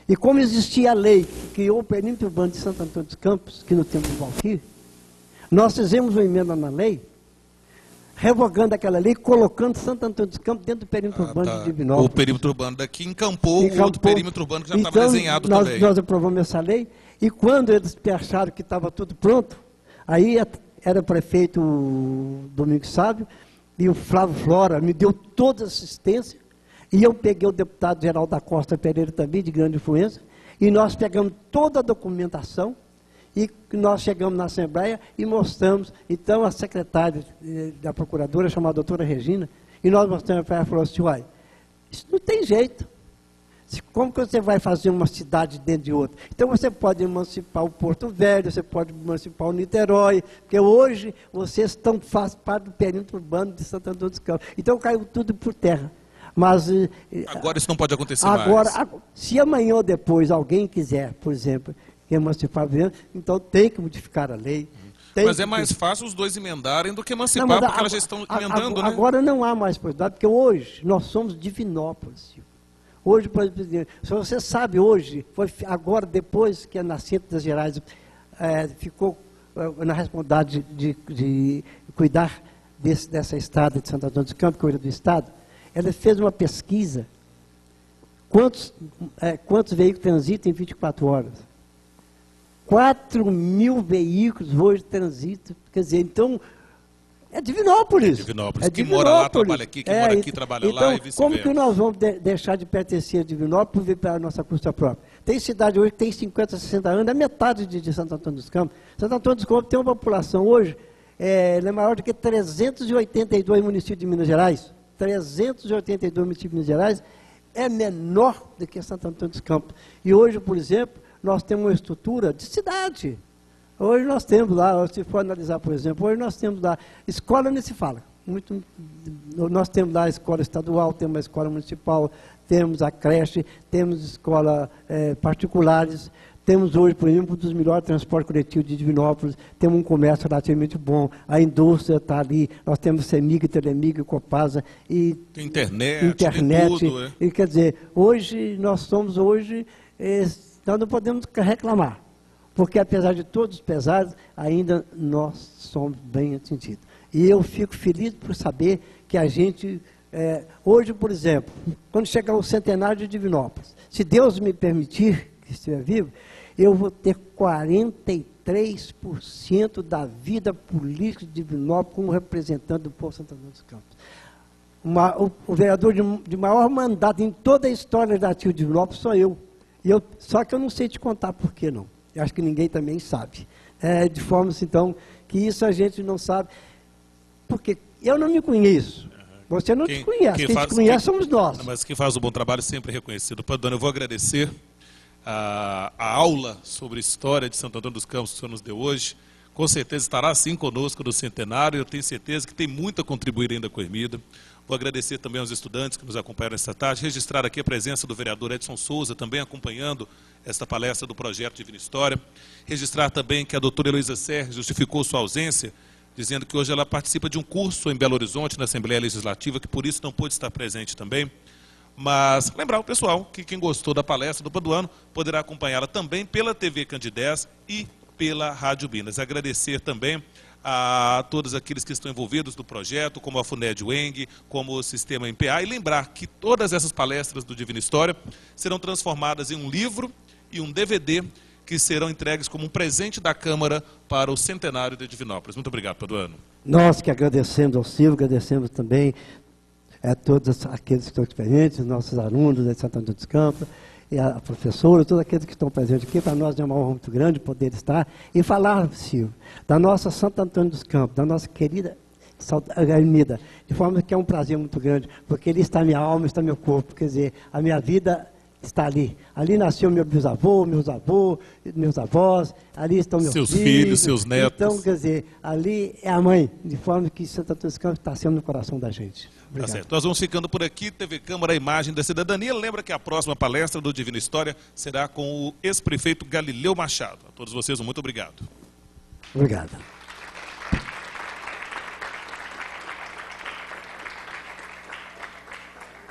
E como existia a lei que criou o perímetro urbano de Santo Antônio dos Campos, que no tempo do Valquírio, nós fizemos uma emenda na lei, revogando aquela lei, colocando Santo Antônio dos Campos dentro do perímetro urbano de Divinópolis. O perímetro urbano daqui encampou o outro perímetro urbano que já estava desenhado também. Nós aprovamos essa lei, e quando eles acharam que estava tudo pronto, aí era prefeito o Domingos Sábio, e o Flávio Flora me deu toda a assistência. E eu peguei o deputado Geraldo da Costa Pereira também, de grande influência, e nós pegamos toda a documentação, e nós chegamos na Assembleia e mostramos, então a secretária da Procuradora, chamada doutora Regina, e nós mostramos para ela e falou assim, olha, isso não tem jeito. Como que você vai fazer uma cidade dentro de outra? Então você pode emancipar o Porto Velho, você pode emancipar o Niterói, porque hoje vocês fazem parte do perímetro urbano de Santo Antônio dos Campos. Então caiu tudo por terra. Mas agora isso não pode acontecer mais. Se amanhã ou depois alguém quiser, por exemplo, emancipar, então tem que modificar a lei. Mas é mais fácil os dois emendarem do que emancipar, porque elas já estão emendando, né? Agora não há mais possibilidade, porque hoje nós somos Divinópolis. Hoje, por exemplo, se você sabe hoje, foi agora depois que a Nascente das Gerais ficou na responsabilidade de cuidar dessa estrada de Santo Antônio dos Campos, cuida do Estado, ela fez uma pesquisa, quantos veículos transitam em 24 horas? 4.000 veículos hoje transitam, quer dizer, então, é Divinópolis. Divinópolis, que mora lá, trabalha aqui, que mora aqui, trabalha lá e vice-versa. Como que nós vamos deixar de pertencer a Divinópolis e vir para a nossa custa própria? Tem cidade hoje que tem 50, 60 anos, é metade de Santo Antônio dos Campos. Santo Antônio dos Campos tem uma população hoje, ela é maior do que 382 municípios de Minas Gerais. 382 municípios de Minas Gerais é menor do que Santo Antônio dos Campos. E hoje, por exemplo, nós temos uma estrutura de cidade. Hoje nós temos lá, se for analisar, por exemplo, hoje nós temos lá, escola nem se fala. Nós temos lá a escola estadual, temos a escola municipal, temos a creche, temos escolas particulares, temos hoje, por exemplo, um dos melhores transportes coletivos de Divinópolis, temos um comércio relativamente bom, a indústria está ali, nós temos CEMIG, Telemig, Copasa e tem internet, tem tudo, e quer dizer, hoje nós somos nós não podemos reclamar, porque apesar de todos os pesares, ainda nós somos bem atingidos. E eu fico feliz por saber que a gente, hoje, por exemplo, quando chegar o centenário de Divinópolis, se Deus me permitir que estiver vivo, eu vou ter 43% da vida política de Divinópolis como representante do povo Santo Antônio dos Campos. O vereador de maior mandato em toda a história legislativa de Divinópolis sou eu. Só que eu não sei te contar por que não. Eu acho que ninguém também sabe. De forma, então, que isso a gente não sabe. Porque eu não me conheço. Você não te conhece. Quem te conhece somos nós. Mas quem faz um bom trabalho sempre é reconhecido. Padre, eu vou agradecer a aula sobre história de Santo Antônio dos Campos que o senhor nos deu hoje. Com certeza estará assim conosco no centenário. Eu tenho certeza que tem muito a contribuir ainda com a Ermida. Vou agradecer também aos estudantes que nos acompanharam esta tarde. Registrar aqui a presença do vereador Edson Souza, também acompanhando esta palestra do projeto Divina História. Registrar também que a doutora Heloísa Serra justificou sua ausência, dizendo que hoje ela participa de um curso em Belo Horizonte, na Assembleia Legislativa, que por isso não pôde estar presente também. Mas lembrar o pessoal que quem gostou da palestra do Paduano poderá acompanhá-la também pela TV Candidez e pela Rádio Minas. Agradecer também a todos aqueles que estão envolvidos no projeto, como a FUNED UENG, como o Sistema MPA, e lembrar que todas essas palestras do Divina História serão transformadas em um livro e um DVD que serão entregues como um presente da Câmara para o centenário de Divinópolis. Muito obrigado, Paduano. Nós que agradecemos ao Silvio, agradecemos também a todos aqueles que estão presentes, nossos alunos de Santo Antônio dos Campos, e a professora, todos aqueles que estão presentes aqui. Para nós é uma honra muito grande poder estar e falar, Silvio, da nossa Santo Antônio dos Campos, da nossa querida Ermida, de forma que é um prazer muito grande, porque ali está minha alma, está meu corpo, quer dizer, a minha vida está ali. Ali nasceu meu bisavô, meus avós, ali estão meus filhos, seus netos. Então, quer dizer, ali é a mãe, de forma que Santo Antônio dos Campos está sendo no coração da gente. Obrigado. Tá certo. Nós vamos ficando por aqui. TV Câmara, a imagem da cidadania. Lembra que a próxima palestra do Divina História será com o ex-prefeito Galileu Machado. A todos vocês, muito obrigado. Obrigado.